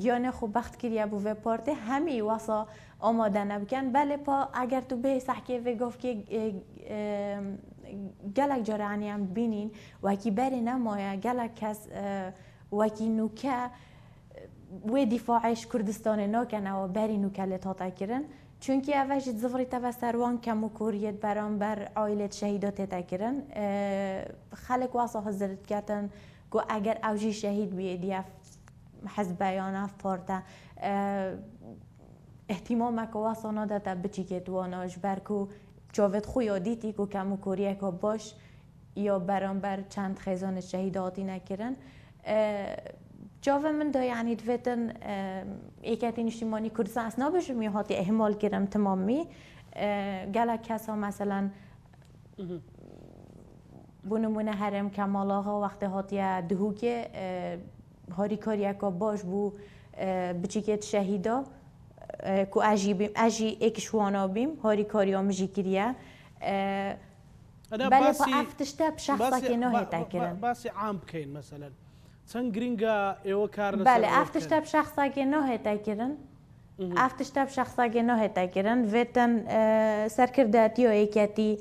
گیانه خو بخت کریه بو و پارته همی واسا آماده نبکن بله پا اگر تو به صحکه و گفت که گلک جارانی هم بینین وکی بری نمایه گلک کس وکی نوکه و دفاعش کردستان ناکنه و بری نوکه لطاطه کرن چونکه اوش زفری تا سروان کم و کوریت برام بر عائلت شهیدات تکرن خلق واسا حضرت کردن که اگر اوجی شهید بیدیف حزبیانه پارته احتمام که واسه نداده بچی که تواناش برکو جاوید خوی دیتی که کمو کوریه که باش یا برانبر چند خیزان شهیداتی نکرن جاوه من دا یعنی دویتن ایکتی نشتیمانی کردستان اصنا بشه میهاتی احمال کرم تمامی گلک کسا مثلا بونمونه هرم کمالاها وقتی هاتیه دهو که هاری کاری که باش بو بچیکت شهیدا کو اجی بیم اجی اکشوانا بیم هاری کاری آمجی کریه بله با افتشته بشخصا که نه تکرن باسی عام بکین مثلا چند گرینگا ایو کار بله افتشته بشخصا که نه تکرن افتشته بشخصا که نه تکرن ویتن سرکرداتی و ایکتی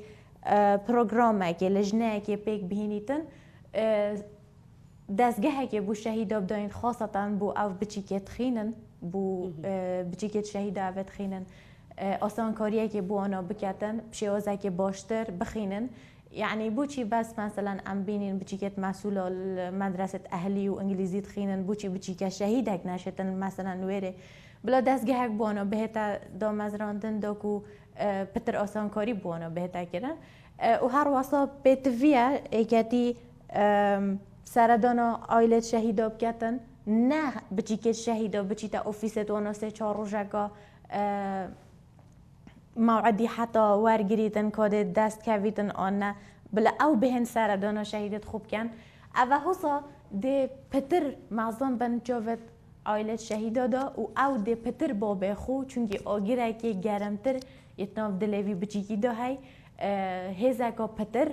پروگرامه که لجنه که پیک بهینیتن دستگاهی که بو شهید بدین خاصتا بو او بچیکت خینن بو بچیکت شهید اوت خینن آسان کاریه که بو آنا بکتن شیوازه که باشتر بخینن یعنی بو چی بس مثلا ام بینین بچیکت مسئول مدرسه اهلی و انگلیزی خینن بو چی بچیک شهیدک نشتن مثلا ویره بلا دستگاهک بو آنا بهتا دا مزراندن دا کو پتر آسان کاری بو آنا بهتا کرن و هر واسا بتویه ایکتی سردانا عائلت شهیدا بکتن نه بچی که شهیدا بچی تا اوفیست وانا سه چهار روزگا موعدی حتی ورگریدن کاده دست کویدن آن نه بلا او بهن سردانا شهیدت خوب کن او حسا ده پتر معظم بن جاوت عائلت شهیدا دا و او ده پتر بابه خو چونکه آگیره که گرمتر یتناف دلوی بچی کی دا هی هزاکا پتر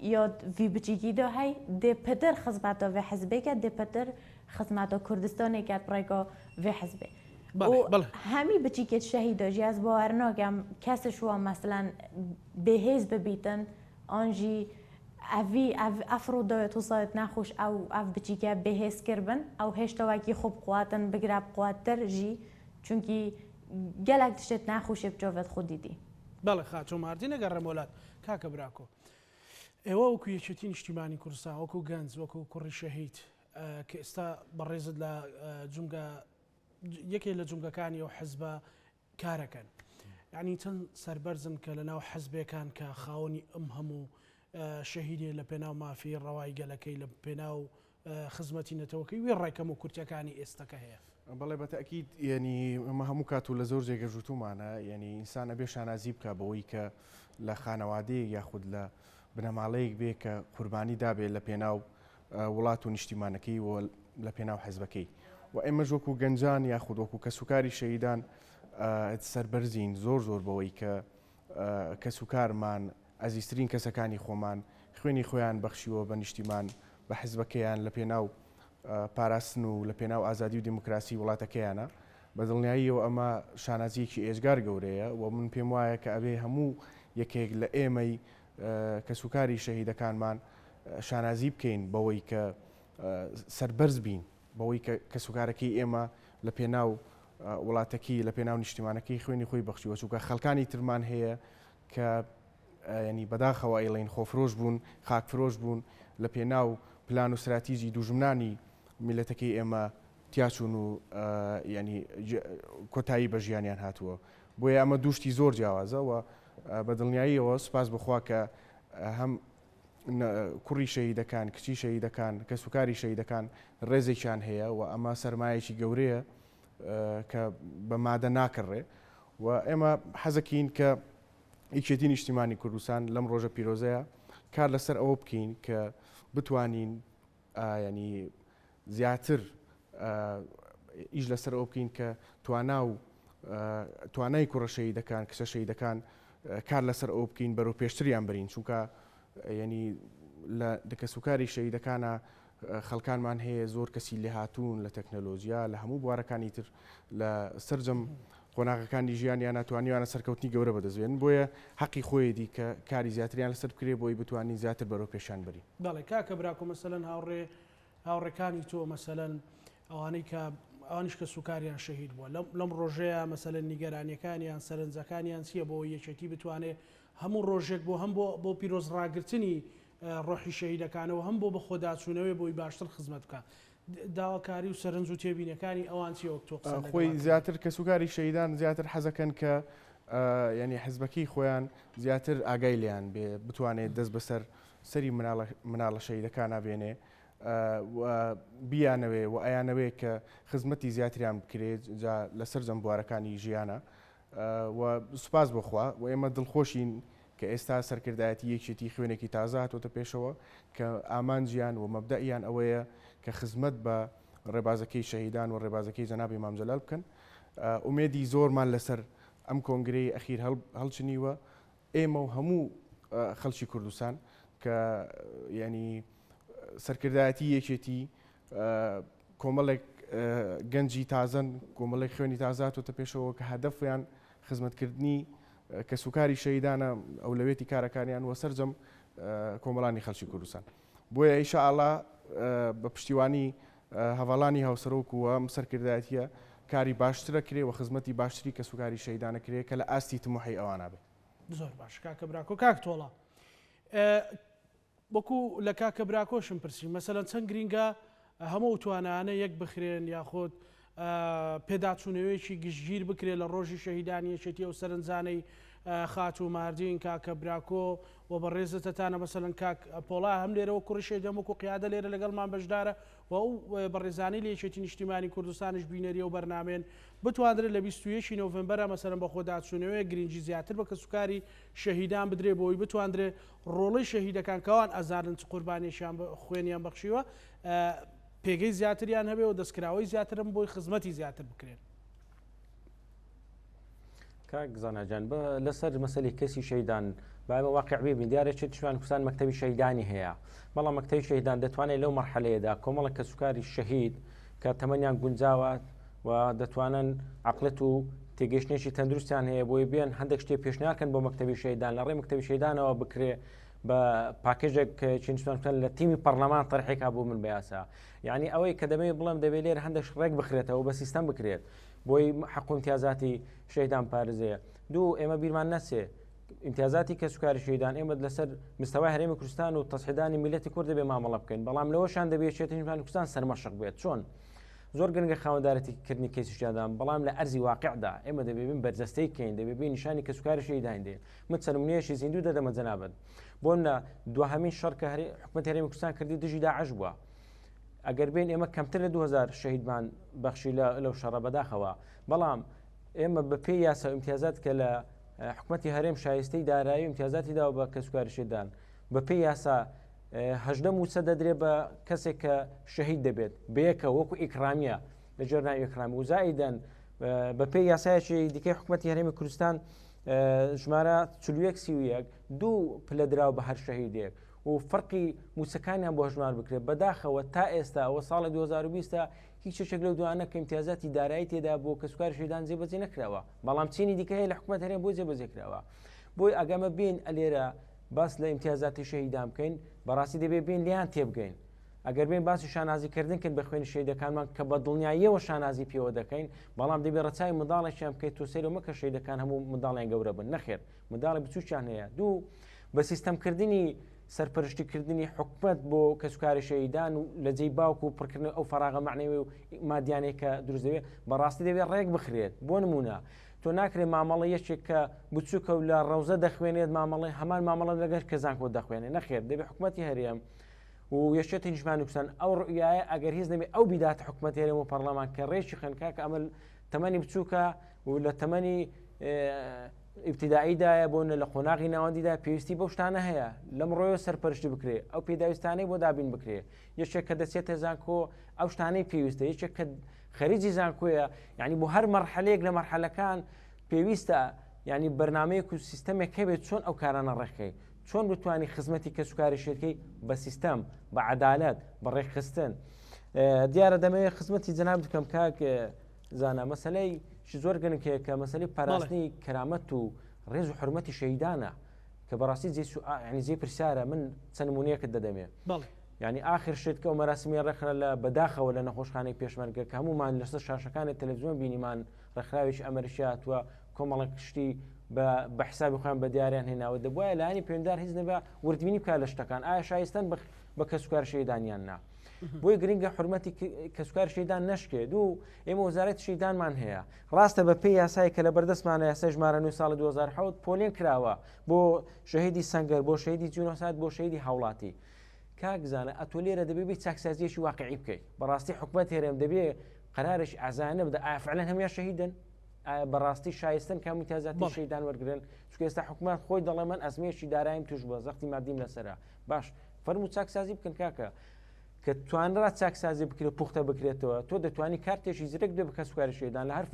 یاد وی بچیکی دا هی ده پتر خدمتا و حزبه که ده پتر خدمتا کردستانی که برایگا و حزبه و همی بچیکت شهیدا جی از باورناکم کسشوا مثلا به حزب بیتن آنجی اوی افرود دایت وصایت نخوش او بچیکه به حس کربن او هشتا وکی خوب قواتن بگرب قواتر جی چونکی گلک تشت نخوش بجاوت خود دیدی بله خاچو ماردی نگرم ولاد کاک براکو ئێوە وەکو یەکێتی نیشتیمانی کوردستان وەکو گەنج وەکو کوڕی شەهید کە ئێستا بەڕێزت لە جونگە یەکێ لە جونگەکانی ئەو حزبە کارەکەن یعنی چەند سەربەرزن کە لەناو حزبەکان کە خاوەنی ئەم هەموو شەهیدێ لە پێناو مافی ڕەوای گەلەکەی لە پێناو خزمەتی نەتەوەکەی وێ ڕێکەم و کورتەکانی ئێستەکە هەیە. بەڵێ بەتەکیید ینی ئەمە هەموو کات و لە زۆر جێگە ژووتومانە ینی ئینسانە بێ شانازی بکە بەوەی کە لە خانەوادەیەک یاخود لە بنەماڵەیەک بێ کە قوربانی دابێت لە پێناو وڵات و نیشتیمانەکەی و لە پێناو حەزبەکەی و ئێمە وەکو گەنجان یاخود وەکو کەسوکاری شەهیدان سەربەرزین زۆر بەوەی کە کەسوکارمان ئەزیزترین کەسەکانی خۆمان خوێنی خۆیان بەخشیوە بە نیشتیمان بە حەزبەکەیان لە پێناو پاراستن و لە پێناو ئازادی و دیموکراسی وڵاتەکەیانە بە دڵنیاییەوە ئەمە شانازیەکی ئێژگار گەورەیە و من پێم وایە کە ئەبێ هەموو یەکێک لە ئێمەی کەسوکاری شەهیدەکانمان شانازی بکەین بەوەی کە سەربەرز بین بەوەی کە کەسوکارەکەی ئێمە لە پێناو وڵاتەکەی لە پێناو نیشتیمانەکەی خوێنی خۆی بەخشیوە چووکە خەڵکانی ترمان هەیە کە ینی بەداخەوە ئەیڵین خۆفرۆش بوون خاکفرۆش بوون لە پێناو پلان و استراتیژی دوژمنانی میلەتەکەی ئێمە تیاچون و ینی کۆتایی بە ژیانیان هاتووە بۆیە ئەمە دووشتی زۆر جیاوازە و بە دڵنیاییەوە سپاس بخوا کە هەم کوڕی شەهیدەکان کچی شەهیدەکان کەسوکاری شەهیدەکان ڕێزێکیان هەیە و ئەمە سەرمایەکی گەورەیە کە بە مادە ناکڕێ و ئێمە حەزەکەین کە یەکێتی نیشتیمانی کوردستان لەم ڕۆژە پیرۆزەیە کار لەسەر ئەوە بکەین کە بتوانین ینی زیاتر ئیش لەسەر ئەو بکەین کە توانای کوڕە شەهیدەکان کچە شەهیدەکان کار لەسەر ئەو بکەین بەرەو پێشتریان برین چونکە ینی لە کەسوکاری شەهیدەکانە خەڵکانمان هەیە زۆر کەسی لێ هاتوون لە تەکنەلۆژیا لە هەموو بوارەکانی تر لە سەرجەم قۆناغەکانی ژیانیان ناتوانیوانە سەرکەوتنی گەورە بەدەستێن بۆیە حەقی خۆیەتی کە کاری زیاتریان لەسەر بکرێ بۆی بتوانین زیاتر بەرەو پێشان بری. بەڵێ کاکە براکۆ مەسەلەن هاوڕێکانی تۆ مەسەلەن ئەوانەی کە ئەوانیش کە سوکاریان شەهید بووە لەم ڕۆژەیە مەسەلەن نیگەرانیەکانیان سەرنجەکانیان چییە بۆ یەکێتی بتوانێت هەموو ڕۆژێک بۆ هەم بۆ پیرۆز ڕاگررتنی ڕۆحی شەهیدەکانەوە هەم بۆ بەخۆداچوونەوەی بۆی باشتر خزمەت بکە داواکاری و سەرنج و تێبینەکانی ئەوان چیەوە تۆ خۆی زیاتر کەسوکاری شەهیدان زیاتر حەزەکەن کە ینی حەزبەکەی خۆیان زیاتر ئاگای لیان بێ بتوانێت دەست بەسەر سەری مناڵە شەهیدەکانە بێنێ بیانەوێ و ئەیانەوێ کە خزمەتی زیاتریان بکرێت لەسەر جەمبوارەکانی ژیانە و سوپاس بخوا و ئێمە دڵخۆشین کە ئێستا سەرکردایەتی یەکێتی خوێنێکی تازە هاتوۆتە پێشەوە کە ئامانجیان و مەبدەئیان ئەوەیە کە خزمەت بە ڕێبازەکەی شەهیدان و ڕێبازەکەی جەنابی مام جەلال بکەن ئومێدی زۆرمان لەسەر ئەم کۆنگرەی ئەخیر هەڵچنیوە ئێمە و هەموو خەڵکی کوردستان کە ینی سەرکردایەتی یەکێتی کۆمەڵێک گەنجی تازن کۆمەڵێک خوێنی تازاتۆتە پێشەوە کە هەدەفیان خزمەتکردنی کەسوکاری شەهیدانە ئەولەوێتی کارەکانیان وە سەرجەم کۆمەڵانی خەڵکی کوردستان بۆیە ئینشاءالله بە پشتیوانی هەواڵانی هاوسەرۆکووە ئەم سەرکردایەتیە کاری باشترە کرێ و خزمەتی باشتری کەسوکاری شەهیدانە کرێ کە لە ئاستی تموحی ئەوانە بێت. زۆر باش کاکە براکۆ کاک تۆڵە وەکو لە کاکە براکۆشم پرسی مەسەلەن چەند گرینگە هەموو توانانە یەک بخرێن یاخۆت پێداچوونەوەیەکی گشتگیر بکرێت لە ڕۆژی شەهیدانیەکێتی و سەرنجانەی خات و ماردین کاکە براکۆ و بە ڕێزتتانە مەسەلەن کاک پۆڵا هەم لێرەوە کوڕشێ دەموک و قیادە لێرە لەگەڵمان بەشدارە و ئەو بەڕێزانی لە یەکێتی نیشتیمانی کوردستانش بینەریە و بەرنامێن بتوانرێت لە 21 نۆڤمبەرە مەسەلەن بە خۆداچوونەوەی گرنگی زیاتر بە کەسوکاری شەهیدان بدرێ بۆی بتوانرێت ڕۆڵەی شەهیدەکان کەوان ئەزارن چ قوربانیشیان خوێنیان بەخشیوە پێگەی زیاتریان هەبێ و دەستکراوەی زیاترم بۆی خزمەتی زیاتر بکرێن. کاک زاناجان لەسەر مەسەلی کەسی شەهیدان باەوە واقع ببین دیارێکێت شوان کوردستان مەکتەبی شەهیدانی هەیە بەڵام مەکتەبی شەهیدان دەتوانێت لەو مەرحەلەیەدا کۆمەڵە کەسوکاری شەهید کە تەمەنیان گونجاوە و دەتوانن عەقلەت و تێگەیشتنێکی تەندروستیان هەیە بۆی بێن هەندێک شتێ پێشنیارکەن بۆ مەکتەبی شەهیدان لە ڕێی مەکتەبی شەهیدانەوە بکرێ بە پاکێژێک چینستان لە تیمی پەرلەمان تەرحێکا بوو من بەیاسا یعنی ئەوەی کە دەبێت بڵێم دەبێت لێر هەندێک ڕێک بخرێتەوە بە سیستەم بکرێت بۆی حەق و امتیازاتی شەهیدان پارێزەیە دوو ئێمە بیرمان نەچێ امتیازاتی کەسوکاری شەهیدان ئێمە لەسەر مستەوای هەرێمی کوردستان و تەسهیدانی میلەتی کورد دەبێ مامەڵە بکەین بەڵام لەوەشان دەبێت شێتنیشتیمانی کوردستان سەرمەشق بێت چۆن زۆر گرنگە خاوەندارەتیکردنی کەسی شەهیدان بەڵام لە ئەرزی واقعدا ئێمە دەبێت بەرجەستەی کەین دەبێت نیشانی کەسوکاری شەهیدان دێن من سەرمونیەشی زیندوو دەدەمە جەنابەت بۆ لە دوهەمین شەڕ کە حکومەتی هەرێمی کوردستان کردی دژی داعش بووە ئەگەر بین ئێمە کەمتر لە 2000 شەهیدمان بەخشی لەو شەڕە بەداخەوە بەڵام ئێمە بە پێی یاسا ئیمتیازات کە لە حکوومەتی هەرێم شایستەی دارایی ئیمتیازاتی داوە بە کەسوکاری شێدان بە پێی یاسا 18 موچە دەدرێ بە کەسێک کە شەهید دەبێت بەیەکە وەکو ئیکرامیە لە جێرناوی ئیکرامی وزائیدەن بە پێی یاسایەکی دیکەی حکوومەتی هەرێمی کوردستان ژمارە 41 دوو پلە دراوە بە هەر شەهیدێک و فەرقی موچەکانیان بۆ هەژمار بکرێت بەداخەوە تا ئێستا ئەوە ساڵی 2020 هیچ شتێک لەو دوانە کە ئیمتیازاتی دارایی تێدا بۆ کەسوکاری شەهیدان جێبەجێ نەکراوە بەڵام چینی دیکە هەیە لە حکوومەت هەرێم بۆ جێبەجێ کراوە بۆی ئەگەمە بین ئەلێرە باس لە ئیمتیازاتی شەهیدان بکەین بەڕاستی دەبێت بین لیان تێبگەین ئەگەر بین باسی شانازیکردن کرد بە خوێنی شەهیدەکانمان کە بە دڵنیاییەوە شانازی پێوە دەکەین بەڵام دەبێت ڕەچاوی منداڵێکیان بکەیت تۆ سەیرە مەکە شەهیدەکان هەموو منداڵیان گەورە بن نەخێر منداڵی بچووکیان هەیە دوو بە سیستەمکردنی سەرپەرشتیکردنی حکومت بۆ کەسوکاری شەهیدان و لە جێی باوکو و پڕکردن ئەو فەراغە معنەوی و مادیانەیە کە دروست دەوێت بەڕاستی دەبێت ڕێک بخرێت بۆ نمونە تۆ ناکرێت مامەڵە یەکێک کە بچووکە و لە ڕەوزە دەخوێنێت مامەڵی هەمان مامەڵە لەگەر کەزانکۆ دەخوێنێت نەخێر دەبێت حکومەتی هەرێم و یەشێتی نیشمان کوردستان ئەو ڕوئایە ئەگەر هیچ نەبێت ئەو بیدات حکومەتی هەرێم و پەرلەمان کە ڕێکی خەنکا کە ئەمە تەمەنی بچووکە و لە تەمەنی ابتداییدایە بۆ لە قۆناغی ناوەندیدا پێویستی بەو شتانە هەیە لەم ڕۆیە سەرپەرشتی بکرێ ئەو پێداویستانەی بۆ دابین بکرێ یەکێک کە دەچێتە زانکۆ ئەو شتانەی پێویستە یەکێک کە خەریجی زانکۆیە یعنی بۆ هەر مەرحەلەیەک لە مەرحەلەکان پێویستە یعنی بەرنامەیەک و سیستەمێک هەبێت چۆن ئەو کارانە ڕێکەکەی چۆن بتوانانی خزمەتی کەسوکاری شێرکەی بە سیستەم بە عەدالەت بە ڕێکخستن دیارە دەمەوێت خزمەتی جەناب بکەم کاک زانە مەسەلەی زۆر گرنگەیە کە مەسەلەی پاراستنی کەرامەت و ڕێز و حرمەتی شەهیدانە کە بەڕاستی جێ پرسیارە من چەند نمونەیەکت دەدەمێ یعنی آخر شت کە ئەو مەراسمی ڕێکخرا لە بەداخەوە لە نەخۆشخانەی پێشمەرگە کە هەمومان لەسەر شاشەکانی تەلەڤیزیۆن بینیمان ڕێکخراوێکی ئەمەریشیاتوە کۆمەڵێک شتی بە حسابی خۆیان بە دیاریان هێناوە دەبواە لایانی پەیوەنددار هیچ نەبێ وردبینی بکات لە شتەکان ئایا شایستەن بە کەسوکار شەهیدانیان نا بۆی گرنگە حرمەتی کەسوکار شەهیدان نەشکێت و ئێمە وەزارەتی شەهیدانمان هەیە ڕاستە بە پێی یاسای کە لە بەردەستمانە یاسای ژمارە 9 ساڵی 2007 پۆلێن کراوە بۆ شەهیدی سەنگەر بۆ شەهیدی جونۆسایت بۆ شەهیدی هاوڵاتی کاکزانە ئەتۆ لێرە دەبێت چاکسازیەکی واقعی بکەیت بەڕاستی حکومەت هێرێم دەبێت قەرارش ئازانە بدە ئایا فعلەن هەموویان شەهیدن بەڕاستی شایستن کە ئیمتیازاتی شەهیدان وەرگرن چونکە ئێستا حکومەت خۆی دەڵێ من ئەزمەیەکی داراییم توش بووە زەختی مادیم لەسەرە باش فەرموو چاکسازی بکەن کاکە کە توانرا چاکسازی بکرێت پوختە بکرێتەوە تۆ دەتوانی کارتێکی زرێک دێ بە کەسوکاری شەهیدان لە هەر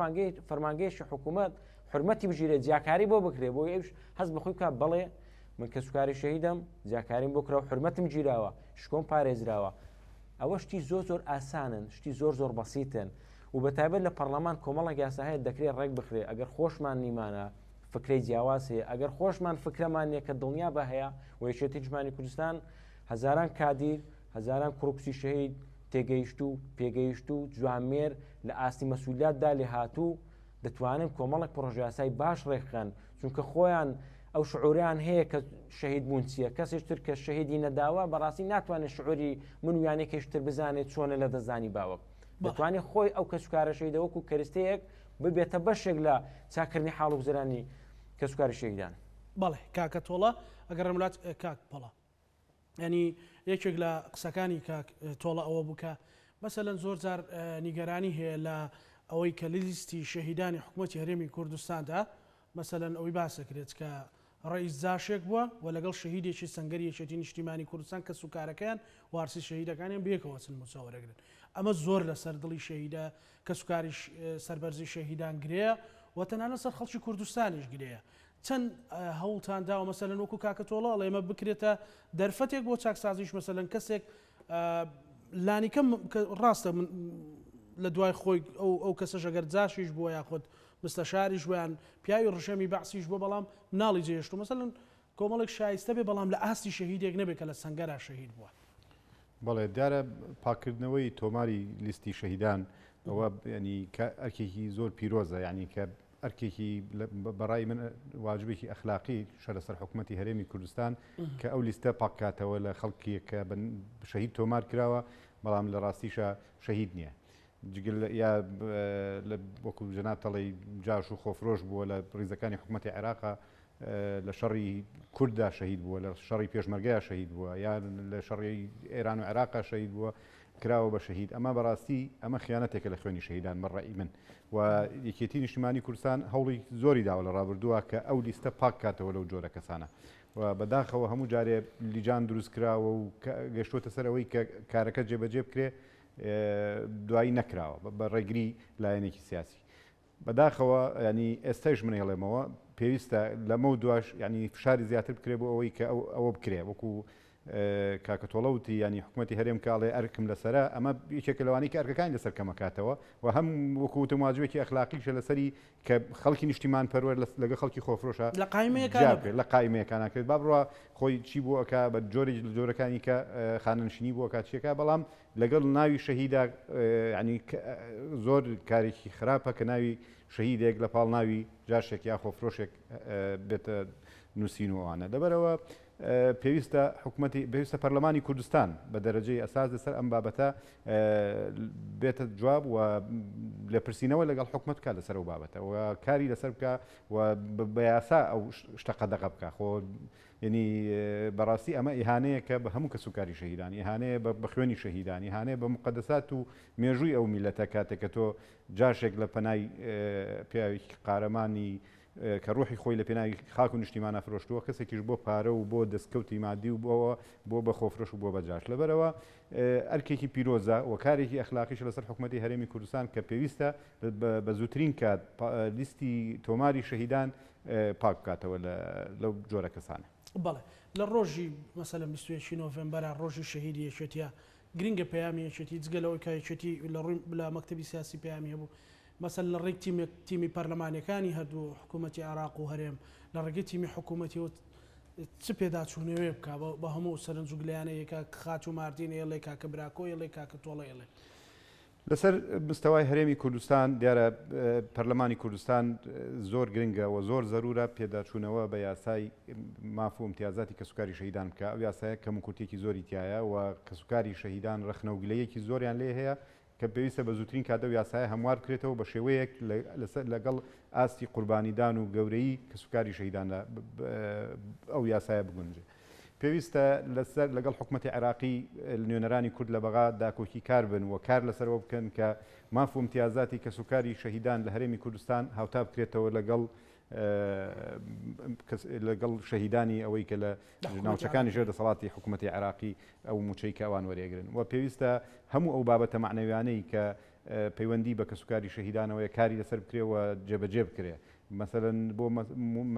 فەرمانگەیەکی حکوومەت حرمەتی بژیرێت جیاکاری بۆ بکرێت بۆ ئەوش هەست بەخۆی بکات بەڵێ من کەسوکاری شەهیدم جیاکاریم بۆ کراوە حرمەتم گیراوە شکۆم پارێزراوە ئەوە شتی زۆر ئاسانن شتی زۆر بەسیتن و بەتایبەت لە پەرلەمان کۆمەڵێک یاسا هەیە دەکرێت ڕێک بخرێت ئەگەر خۆشمان نیمانە فکرەی جیاواز هەیە ئەگەر خۆشمان فکرەمان نیە کە دڵنیا بە هەیە و یەکێتی نیشتیمانی کوردستان هەزاران کادیر هەزاران کوڕکوسی شەهید تێگەیشت و پێگەیشت و جوامێر لە ئاستی مەسئولیتدا لێ هاتوو دەتوانن کۆمەڵێک پرۆژە یاسای باش ڕێکخەن چونکە خۆیان ئەو شعوریان هەیە کە شەهید بوون چییە کەسێکتر کە شەهیدی نەداوە بەڕاستی ناتوانێت شعوری من و یانێکیشتر بزانێت چۆنە لە دەزانی باوەک دەتوانێت خۆی ئەو کەسوکارە شەهیدەوەکو کەرستەیەک ببێتە بەشێک لە چاکردنی حاڵ و گوزەرانی کەسوکاری شەهیدان بەڵێ کاکە تۆڵە ئەگەر ڕملات کاک پەڵە ینی یەکێک لە قسەکانی کاک تۆڵە ئەوە بووکە مەسەلەن زۆر جار نیگەرانی هەیە لە ئەوەی کە لیستی شەهیدانی حکوومەتی هەرێمی کوردستاندا مەسەلەن ئەوەی باسەکرێت کە ڕئیس زاشێک بووە و لەگەڵ شەهیدێکی سەنگەری یەکێتی نیشتیمانی کوردستان کە سوکارەکەیان وارسی شەهیدەکانیان بێکەوە چن مساوەرەگرن ئەمە زۆر لەسەر دڵی شەهیدە کە سوکاری سەربەرزی شەهیدان گرەیە و تەنانە سەر خەڵکی کوردستانیش گرەیە چەند هەوڵتان داوە مەسەلەن وەکو کاکە تۆڵە ئەڵێمە بکرێتە دەرفەتێک بۆ چاکسازیش مەسەلەن کەسێک لانیکەم ڕاستە لە دوای خۆی ئەو کەسەش ئەگەر جاشیش بووە یاخۆت مستەشاریش ویان پیاوی ڕشەمی بەعسیش بۆ بەڵام مناڵی جێشت و مەسەلەن کۆمەڵێک شایستە بێ بەڵام لە ئاستی شەهیدێک نەبێت کە لە سەنگەرا شەهید بووە بەڵێ دیارە پاکردنەوەی تۆماری لیستی شەهیدان ئەوە ینی ئەرکێکی زۆر پیرۆزە یعنی کە ئەرکێکی بەڕای من واجبێکی ئەخلاقی شە لەسەر حکوومەتی هەرێمی کوردستان کە ئەو لیستە پاکاتەوە لە خەڵکی کە شەهید تۆمار کراوە بەڵام لە ڕاستیشە شەهید نییە جگەل یا وەکو جەنابتەڵی جاش و خۆفرۆش بووە لە ڕیزەکانی حکوومەتی عێراقا لە شەڕی کووردا شەهید بووە لە شەڕی پێشمەرگەیە شەهید بووە یا لە شەڕی ئێران و عێراقا شەهید بووە کراوە بە شەهید ئەمە بەڕاستی ئەمە خیانەتێکە لە خوێنی شەهیدان بەڕێی من و یەکێتی نیشتیمانی کوردستان هەوڵی زۆری داوە لە ڕابردووە کە ئەو لیستە پاک کاتەوە لەو جۆرە کەسانە و بەداخەوە هەموو جارێ لیجان دروست کراوە و گەشتوتە سەر ئەوەی کە کارەکە جێبەجێ بکرێ دوایی نەکراوە بە ڕێگری لایەنێکی سیاسی بەداخەوە ینی ئێستاش من هێڵێمەوە پێویستە لەمە و دواش ینی فشاری زیاتر بکرێ بۆ ئەوەی کە ئەوە بکرێ وەکو کاکەتۆڵەوتی ینی حکوومەتی هەرێم کاڵێ ئەرکم لەسرە ئەمە یەکێکە لەوانی کە ئەرکەکانی لەسەر کەمەکاتەوە و هەم وەکوتە مواجبێکی ئەخلاقیشە لەسەری کە خەڵکی نیشتیمان پەروەەر لەگە خەڵکی خۆفرۆشە لە قایمەکان کرێت با بڕە خۆی چی بۆ ئەکا بە جۆری جۆرەکانی کە خانەنشینی بۆ کاتچێکە بەڵام لەگەڵ ناوی شەهیدا ینی زۆر کارێکی خراپە کە ناوی شەهیدێک لە پاڵ ناوی جاشێک یا خۆفرۆشێک بێتە نووسینەوەوانە لەبەرەوە پێویستە حکوومەتی پێویستە پەرلەمانی کوردستان بە دەرەجەی ئەساس لەسەر ئەم بابەتە بێتە جواب و لە پرسیینەوە لەگەڵ حکوومەت کا لەسەر و بابەتە و کاری لەسەر بکە و بە یاسا ئەو شتەقە دەقە بکە خۆ ینی بەڕاستی ئەمە ئیهانەیە کە بە هەموو کەسوکاری شەهیدان ئیهانەیە بە خوێنی شەهیدان ئیهانەیە بە مقدسات و مێژووی ئەو میلەتە کاتێک کە تۆ جاشێک لە پەنای پیاوێکی قارەمانی کە ڕوحی خۆی لە پێناوی خاک و نیشتیمانە فرۆشتووە کەسێکیش بۆ پارە و بۆ دەستکەوتی مادی و بۆ بە خۆفرۆش و بۆ بەجاش لەبەرەوە ئەرکێکی پیرۆزە و کارێکی ئەخلاقیش لەسەر حکوومەتی هەرێمی کوردستان کە پێویستە بە زووترین کات لیستی تۆماری شەهیدان پاک بکاتەوە لەو جۆرە کەسانە. بەڵێ لە ڕۆژی مەسەلەن 21 نۆڤێمبەر ڕۆژی شەهیدی یەکێتیە گرنگە پەیامی یەکێتی جگەلەوەی کە یەکێتی لە مەکتەبی سیاسی پەیامی هەبوو مەسەل لە ڕێک تیمی پەرلەمانەکانی هەردوو حکوومەتی عێراق و هەرێم لە ڕێگەی تیمی حکوومەتی چ پێدا چوونەوەی بکە بە هەموو سەرنج و گلیانەیەکە خاچ و ماردین ئێڵێ کاکە براکۆ ئێڵێ کاکە تۆڵە ئێڵێ لەسەر مستەوای هەرێمی کوردستان دیارە پەرلەمانی کوردستان زۆر گرنگە و زۆر زەرورە پێداچوونەوە بە یاسای مافو امتیازاتی کەسوکاری شەهیدان بکە ئەو یاسایە کەم و کورتێکی زۆری تایە و کەسوکاری شەهیدان ڕەخنەوگلەیەکی زۆریان لێ هەیە کە پێویستە بە زووترین کاتە و یاسایە هەموار بکرێتەوە بە شێوەیەک لەگەڵ ئاستی قوربانیدان و گەورەی کەسوکاری شەهیداندا ئەو یاسایە بگونجێ. پێویستە لەسەر لەگەڵ حکوومەتی عێراقی نوێنەرانی کورد لە بەغا داکۆکی کار بن و کار لەسەرەوە بکەن کە مافو امتیازاتی کەسوکاری شەهیدان لە هەرێمی کوردستان هاوتا بکرێتەوە لەگەڵ شەهیدانی ئەوەی کە لە ناوچەکانی ژێر دەسەڵاتی حکوومەتی عێراقی ئەو موچەی کە ئەوان وەرێگرن و پێویستە هەموو ئەو بابەتە معنەویانەی کە پەیوەندی بە کەسوکاری شەهیدانەوەی کاری لەسەر بکرێەوە جێبەجێ بکرێ مثلەن بۆ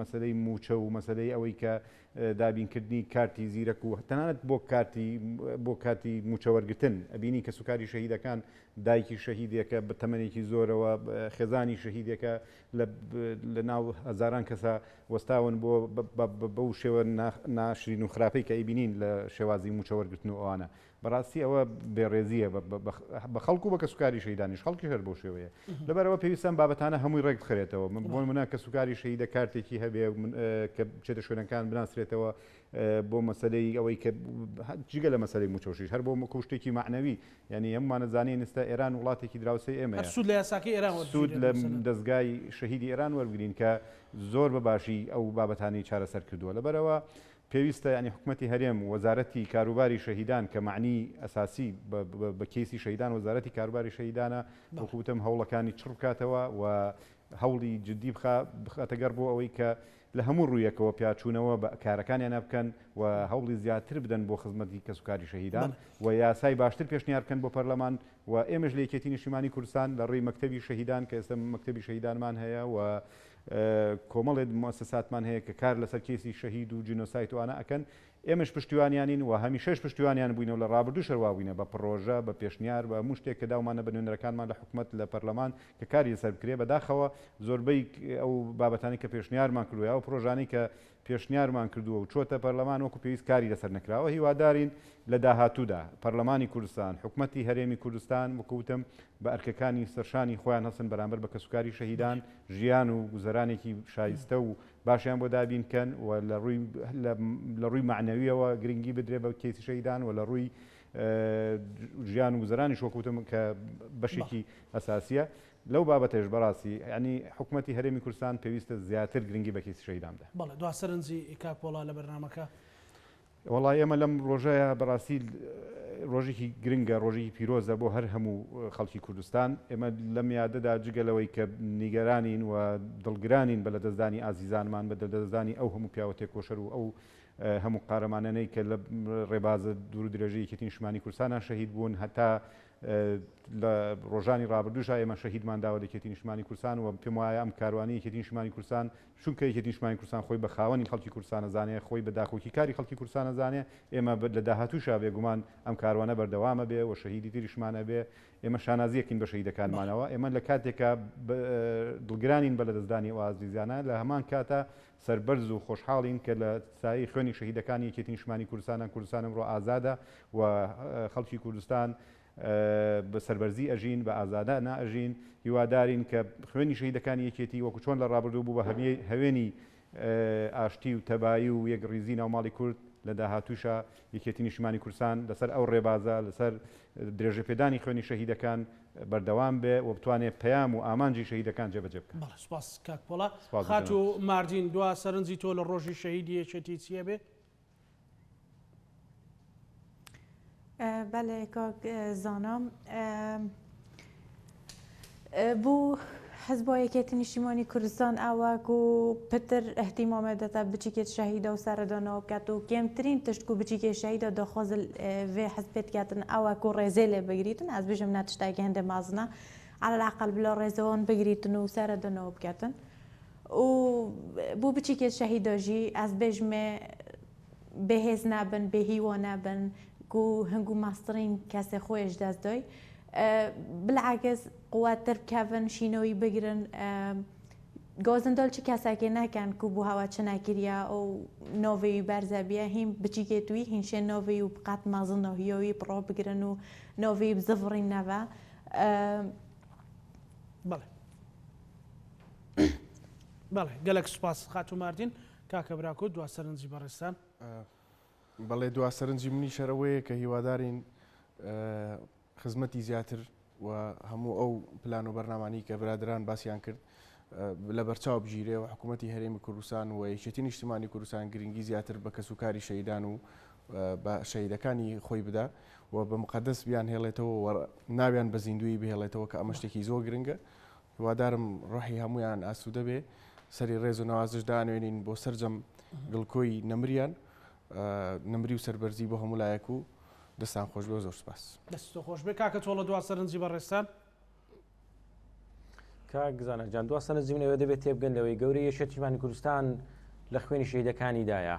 مەسلەی موچە و مەسلەی ئەوەی کە دابینکردنی کارتی زیرەک و تەنانەت بۆ کاتی موچەوەرگتن ئەبینی کە سوکاری شەهیدەکان دایکی شەهیدێکە بە تەمەنێکی زۆرەوە خێزانی شەهیدێکە لە ناو هەزاران کەسە وەستاون بەو شێوە ناشرین و خراپەی کە ئەیبینین لە شێوازی موچەوەرگتن و ئەوانە بەڕاستی ئەوە بێڕێزیە بە خەڵکو بە کەسوکاری شەهیدانیش خەڵکی هەر بۆ شێوەیە لەبەرەوە پێویستان بابەتانە هەمووی ڕێک بخرێتەوە بۆ منە کەسوکاری شەهیدە کارتێکی هەبێ کە بچێتە شوێنەکان بناسرێتەوە بۆ مەسلەی ئەوەی کە جگە لە مەسلەی موچەوشیش هەر بۆ کوشتێکی معنەوی ینی ئەممانە زانین ئێستا ئێران وڵاتێکی دراوسەی ئێمە سوود لە یاساکەی ئێران سوود لە دەستگای شەهیدی ئێران وەرگرین کە زۆر بەباشی ئەو بابەتانی چارەسەر کردووە لەبەرەوە پێویستە ینی حکوومەتی هەرێم وەزارەتی کاروباری شەهیدان کە معنی ئەساسی بە کێسی شەهیدان وەزارەتی کاروباری شەهیدانە وەکوتم هەوڵەکانی چڕ بکاتەوە و هەوڵی جدی بخاتەگەر بۆ ئەوەی کە لە هەموو ڕوویەکەوە پیاچوونەوە بە کارەکانیان بکەن و هەوڵی زیاتر بدەن بۆ خزمەتی کەسوکاری شەهیدان و یاسای باشتر پێشنیار بکەن بۆ پەرلەمان و ئێمەش لە یەکێتی نیشتیمانی کوردستان لە ڕێی مەکتەبی شەهیدان کە ئێستا مەکتەبی شەهیدانمان هەیە و کۆمەڵێک مؤسساتمان هەیە کە کار لەسەر کێسی شەهید و جینۆسایت وانە ئەکەن ئێمەش پشتیوانیانین و هەمیشەش پشتیوانیان بووینەوە لە ڕابردوو شەرواوینە بە پڕۆژە بە پێشنیار بە هەموو شتێک کە داومانە بە نوێنەرەکانمان لە حکوومەت لە پەرلەمان کە کاری لەسەر بکرێ بەداخەوە زۆربەی ئەو بابەتانی کە پێشنیارمان کردووە ئەو پرۆژانەی کە پێشنیارمان کردووە و چۆتە پەرلەمان وەکو پێویست کاری لەسەر نەکراوە هیوادارین لە داهاتوودا پەرلەمانی کوردستان حکوومەتی هەرێمی کوردستان وەکوتم بە ئەرکەکانی سەرشانی خۆیان هەستن بەرامبەر بە کەسوکاری شەهیدان ژیان و گوزەرانێکی شایستە و باشیان بۆ دابینکەن و لە ڕووی معنەویەوە گرنگی بدرێ بە کێسی شەهیدان و لە ڕووی ژیان و گوزەرانی شۆکوتم کە بەشێکی ئەساسیە لەو بابەتەش بەڕاستی ینی حکوومەتی هەرێمی کوردستان پێویستە زیاتر گرنگی بە کێسی شەهیدان بدە. بەڵێ دوا سەرنجی ئیکاک پۆڵا لە بەرنامەکە وڵی ئێمە لەم ڕۆژەیە بەڕاستی ڕۆژێکی گرنگە ڕۆژی پیرۆزە بۆ هەر هەموو خەڵکی کوردستان ئێمە لەم یادەدا جگەلەوەی کە نیگەرانین و دڵگرانین بە لە دەستدانی ئازیزانمان بە دەستدانی ئەو هەموو پیاوە تێکۆشەر و ئەو هەموو قارەمانانەی کە لە ڕێبازە دوور و درێژەی یەکێتی نیشتیمانی کوردستانە شەهید بوون هەتا لە ڕۆژانی ڕابردووش ئێمە شەهیدمان داوە لە یەکێتی نیشتیمانی کوردستان و پێم وایە ئەم کاروانی یەکێتی نیشتیمانی کوردستان چونکە یەکێتی نیشتیمانی کوردستان خۆی بە خاوەنی خەڵکی کوردستان ئەزانێ خۆی بە داخۆکی کاری خەڵکی کوردستان ئەزانێ ئێمە لە داهاتووشا بێگومان ئەم کاروانە بەردەوامە بێ و شەهیدی تریشمانە بێ ئێمە شانازیەکین بە شەهیدەکانمانەوە ئێمە لە کاتێکە دڵگرانین بە لە دەستدانی و ئازیزانە لە هەمان کاتە سەربەرز و خۆشحاڵین کە لە سایی خوێنی شەهیدەکانی یەکێتی نیشتیمانی کوردستان ئەمڕۆ ئازادە و خەڵکی کوردستان بە سەربەرزی ئەژین بە ئازادە نائژین هیوادارین کە خوێنی شەهیدەکانی یەکێتی وەکو چۆن لە ڕابردوو بوو بە هەوێنی ئاشتی و تەبایی و یەکڕیزی ناوماڵی کورد لە داهاتووشە یەکێتی نیشتیمانی کوردستان لەسەر ئەو ڕێبازە لەسەر درێژەپێدانی خوێنی شەهیدەکان بەردەوام بێ و بتوانێت پەیام و ئامانجی شەهیدەکان جێبەجێ بکات. سپاس کاک پۆڵە. خات و ماردین دوا سەرنجی تۆ لە ڕۆژی شەهیدی یەکێتی چییە بێ؟ بەڵێ کاک زانام بوو حزب یەکێتی نیشتیمانی کوردستان ئەوە و پتر احتیمامە دەتا بچیکێت شەهیدە و سەردانەوە بکات و کێمترین تشت و بچیکێ شەهیدە دەخوازل vê حزبێت کاتن ئەوە و ڕێزێ لێ بگریتن ئەس بژم ناتشتاگە هەندە مازنە على العقل بلا ڕێزەوەن بگریتن و سەردانەوە بکاتن و بوو بچیکێت شەهیدەژی ئەس بێژمێ بەهێز نابن بێهیوە نابن و هەنگوو ماسترین کەسێ خۆیش دەست دۆی بالعکس قوواتر بکەون شینەوەی بگرن گۆزندەڵ چ کەساکێ ناکەن کو بوو هاوا چ ناکریا ئەو نۆڤی بەرزەبیە هیم بچیکێتوی هینشێ نۆڤی و بقات مازنەوە هیۆوی پڕۆ بگرن و نۆڤی بزڤڕین نەڤە بەڵێ بەڵێ گەلێک سوپاس خات و ماردین کاکە براکۆ دوا سەرنجی بەڕێستان. بەڵێ دوا سەرنجی منی شەرەوەیە کە هیوادارین خزمەتی زیاتر و هەموو ئەو پلان و بەرنامانی کە برادران باسییان کرد لە بەرچاو بژیرێ و حکوومەتی هەرێمی کوردستان و یەکێتی نیشتیمانی کوردستان گرنگی زیاتر بە کەسوکاری شەهیدان و بە شەهیدەکانی خۆی بدا و بە مقدس بیان هێڵێتەوە ناویان بە زیندوی بهێڵێتەوە کە ئەمە شتێکی زۆر گرنگە. هیوادارم ڕۆحی هەمویان ئاسوودە بێ سەری ڕێز و نەوازش دانوێنین بۆ سەرجەم گڵکۆی نەمریان نمری و سەربەرزی بۆ هەموو لایەک و دەستان خۆش بێ. زۆر سپاس. دەستۆ خۆش بێ کاکە تۆڵە دوا سەرنجی بەڕێستان. کاکزانە جان دوا سەرنجی منەوە دەبێت تێبگەن لەوەی گەورەی یەکێتی نیشتیمانی کوردستان لە خوێنی شەهیدەکانیدایە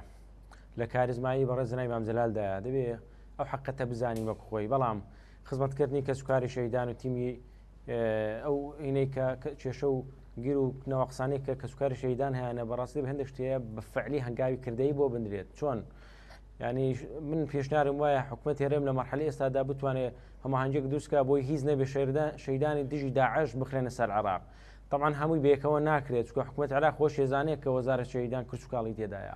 لە کاریزمایی بەڕێزنای مام جەلالدایە دەبێت ئەو حەقەتە بزانین وەک خۆی بەڵام خزمەتکردنی کەسوکاری شەهیدان و تیمی ئەو هینەی کە کێشە و گیر و نەوەقسانەی کە کەسوکاری شەهیدان هەیەە بەڕاستی بە هەندێک شتەیە بە فعلی هەنگاوی کردەی بۆ بندرێت چۆن ینی من پێشنیارم وایە حکوومەت هێرێم لە مەرحەلەی ئێستادا بتوانێت هەماهەنگێک دروستکە بۆی هیچ نەبێ شەهیدانی دژی داعش بخرێنە سەر عێراق. طبعا هەمووی بەیەکەوە ناکرێت چونکە حکوومەت عێراق خۆش ێزانێت کە وەزارەت شەهیدان کورچکاڵی تێدایە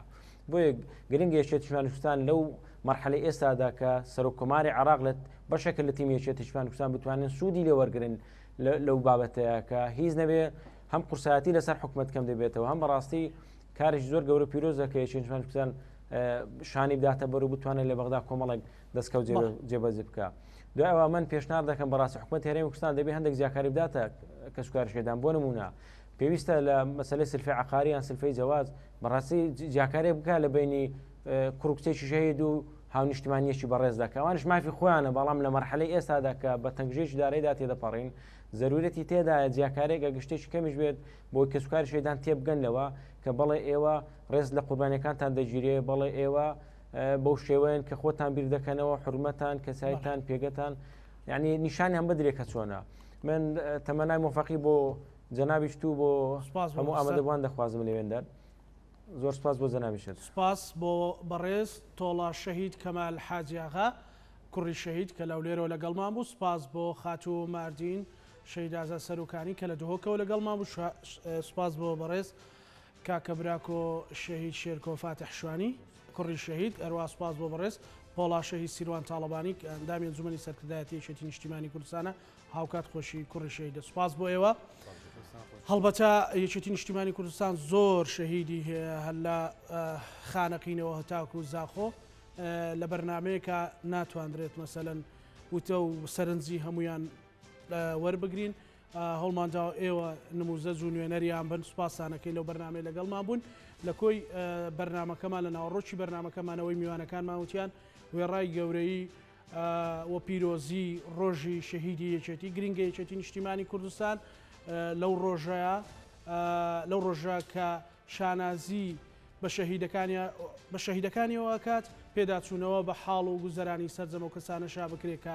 بۆیە گرنگە یەکێتی نیشتیمانی کوردستان لەو مەرحەلەی ئێستادا کە سەرۆکۆماری عێراق لە بەشێکە لە تیمی یەکێتی نیشتیمانی کوردستان بتوانن سوودی لێ وەرگرن لەو بابەتەیە کە هیچ نەبێ هەم قورسایەتی لەسەر حکوومەت کەم دەبێتەوە هەم بەڕاستی کارێکی زۆر گەورە پیرۆزە کە یەکێتی نیشتیمانی کوردستان شانی بداتە بەر و بتوانێت لە بەغدا کۆمەڵێک دەستکەوت جێبەجێ بکە. دوای ئەوە من پێشنهاد دەکەم بەڕاستی حکوومەت هەرێمی کوردستان دەبێت هەندێک زیاکاری بداتە کەسوکاری شەهیدان بۆ نمونە پێویستە لە مەسەلەی سلفی عقاری یان سلفەی جەواز بەڕاستی زیاکاری بکە لە بینی کوڕ و کچێکی شەهید و هاو نیشتیمانیەکی بەڕێز دەکە ئەوانش مافی خۆیانە بەڵام لە مەرحەلەی ئێستادا کە بە تەنگژێکی دارەیدا تێدەپەڕین زەرورەتی تێدایە زیاکارێک گەشتێکی کەمیش بێت بۆ کەسوکاری شەهیدان تێبگەنەوە کە بەڵێ ئێوە ڕێز لە قوربانیەکانتان دەگیرێ بەڵێ ئێوە بەو شێوەیەن کە خۆتان بیر دەکەنەوە حرمەتان کەسایتان پێگەتان یعنی نیشانیان بدرێت کە چۆنە. من تەمەنای مۆفەقی بۆ جەنابیش تو بۆ هەموو ئامادەبووان دەخوازم لێوێندەر. زۆر سپاس بۆ جەنابیشت. سپاس بۆ بەڕێز تۆڵە شەهید کەمال حاجیاغا کوڕی شەهید کە لەولێرەوە لەگەڵمان بوو. سپاس بۆ خات و ماردین شەهید ئازا سەرۆکانی کە لە دهۆکەوە لەگەڵمان بوو. سپاس بۆ بەڕێز کاکە براکۆ شەهید شێرکۆ فاتح شوانی کوڕی شەهید ئەروە سپاس بۆ بەڕێز پۆڵا شەهید سیروان تاڵەبانی ئەندامی ئەنجومەنی سەرکردایەتی یەکێتی نیشتیمانی کوردستانە هاوکات خۆشی کوڕی شەهیدە. سپاس بۆ ئێوە. هەڵبەتە یەکێتی نیشتیمانی کوردستان زۆر شەهیدی هەیە هەر لە خانەقینەوە هەتاکو و زاخۆ لە بەرنمەیەکە ناتوانرێت مەسەەن وتە و سەرنجی هەمویان وەربگرین هەڵمانجااو ئێوە نموزەج و نوێنەریان بن سوپاسانەکەی لەو بەرنمەی لەگەڵمان بوون لە کۆی بەرنمەکەمان لە ناوڕۆکی بەرنمەکەمانەوەی میوانەکانمان وتیان وێڕای گەورەی وە پیرۆزی ڕۆژی شەهیدی یەکێتی گرنگە یەکێتی نیشتیمانی کوردستان لەو ڕۆژە کە شانازی بە شەهیدەکانیەوە کات پێداچوونەوە بە حاڵ و گوزەرانی سەرجەم و کەسانەشا بکرێت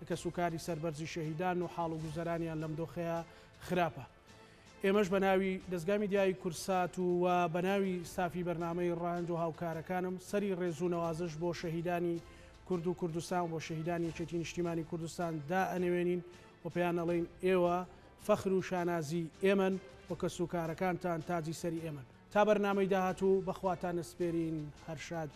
کە سوکاری سەربەرزی شەهیدان و حاڵ و گوزەرانیان لەم دۆخەیە خراپە. ئێمەش بە ناوی دەستگای میدیای کورسات و بە ناوی سافی بەرنامەی ڕاهەند و هاوکارەکانم سەری ڕێز و نەوازش بۆ شەهیدانی کورد و کوردستان بۆ شەهیدانی یەکێتی نیشتیمانی کوردستان دا ئەنێوێنین و پێیان ئەڵێن ئێوە فەخر و شانازی ئێمن و کە سوکارەکانتان تاجی سەری ئێمن تا بەرنامەی داهاتوو بەخواتان نسپێرین هەرشاد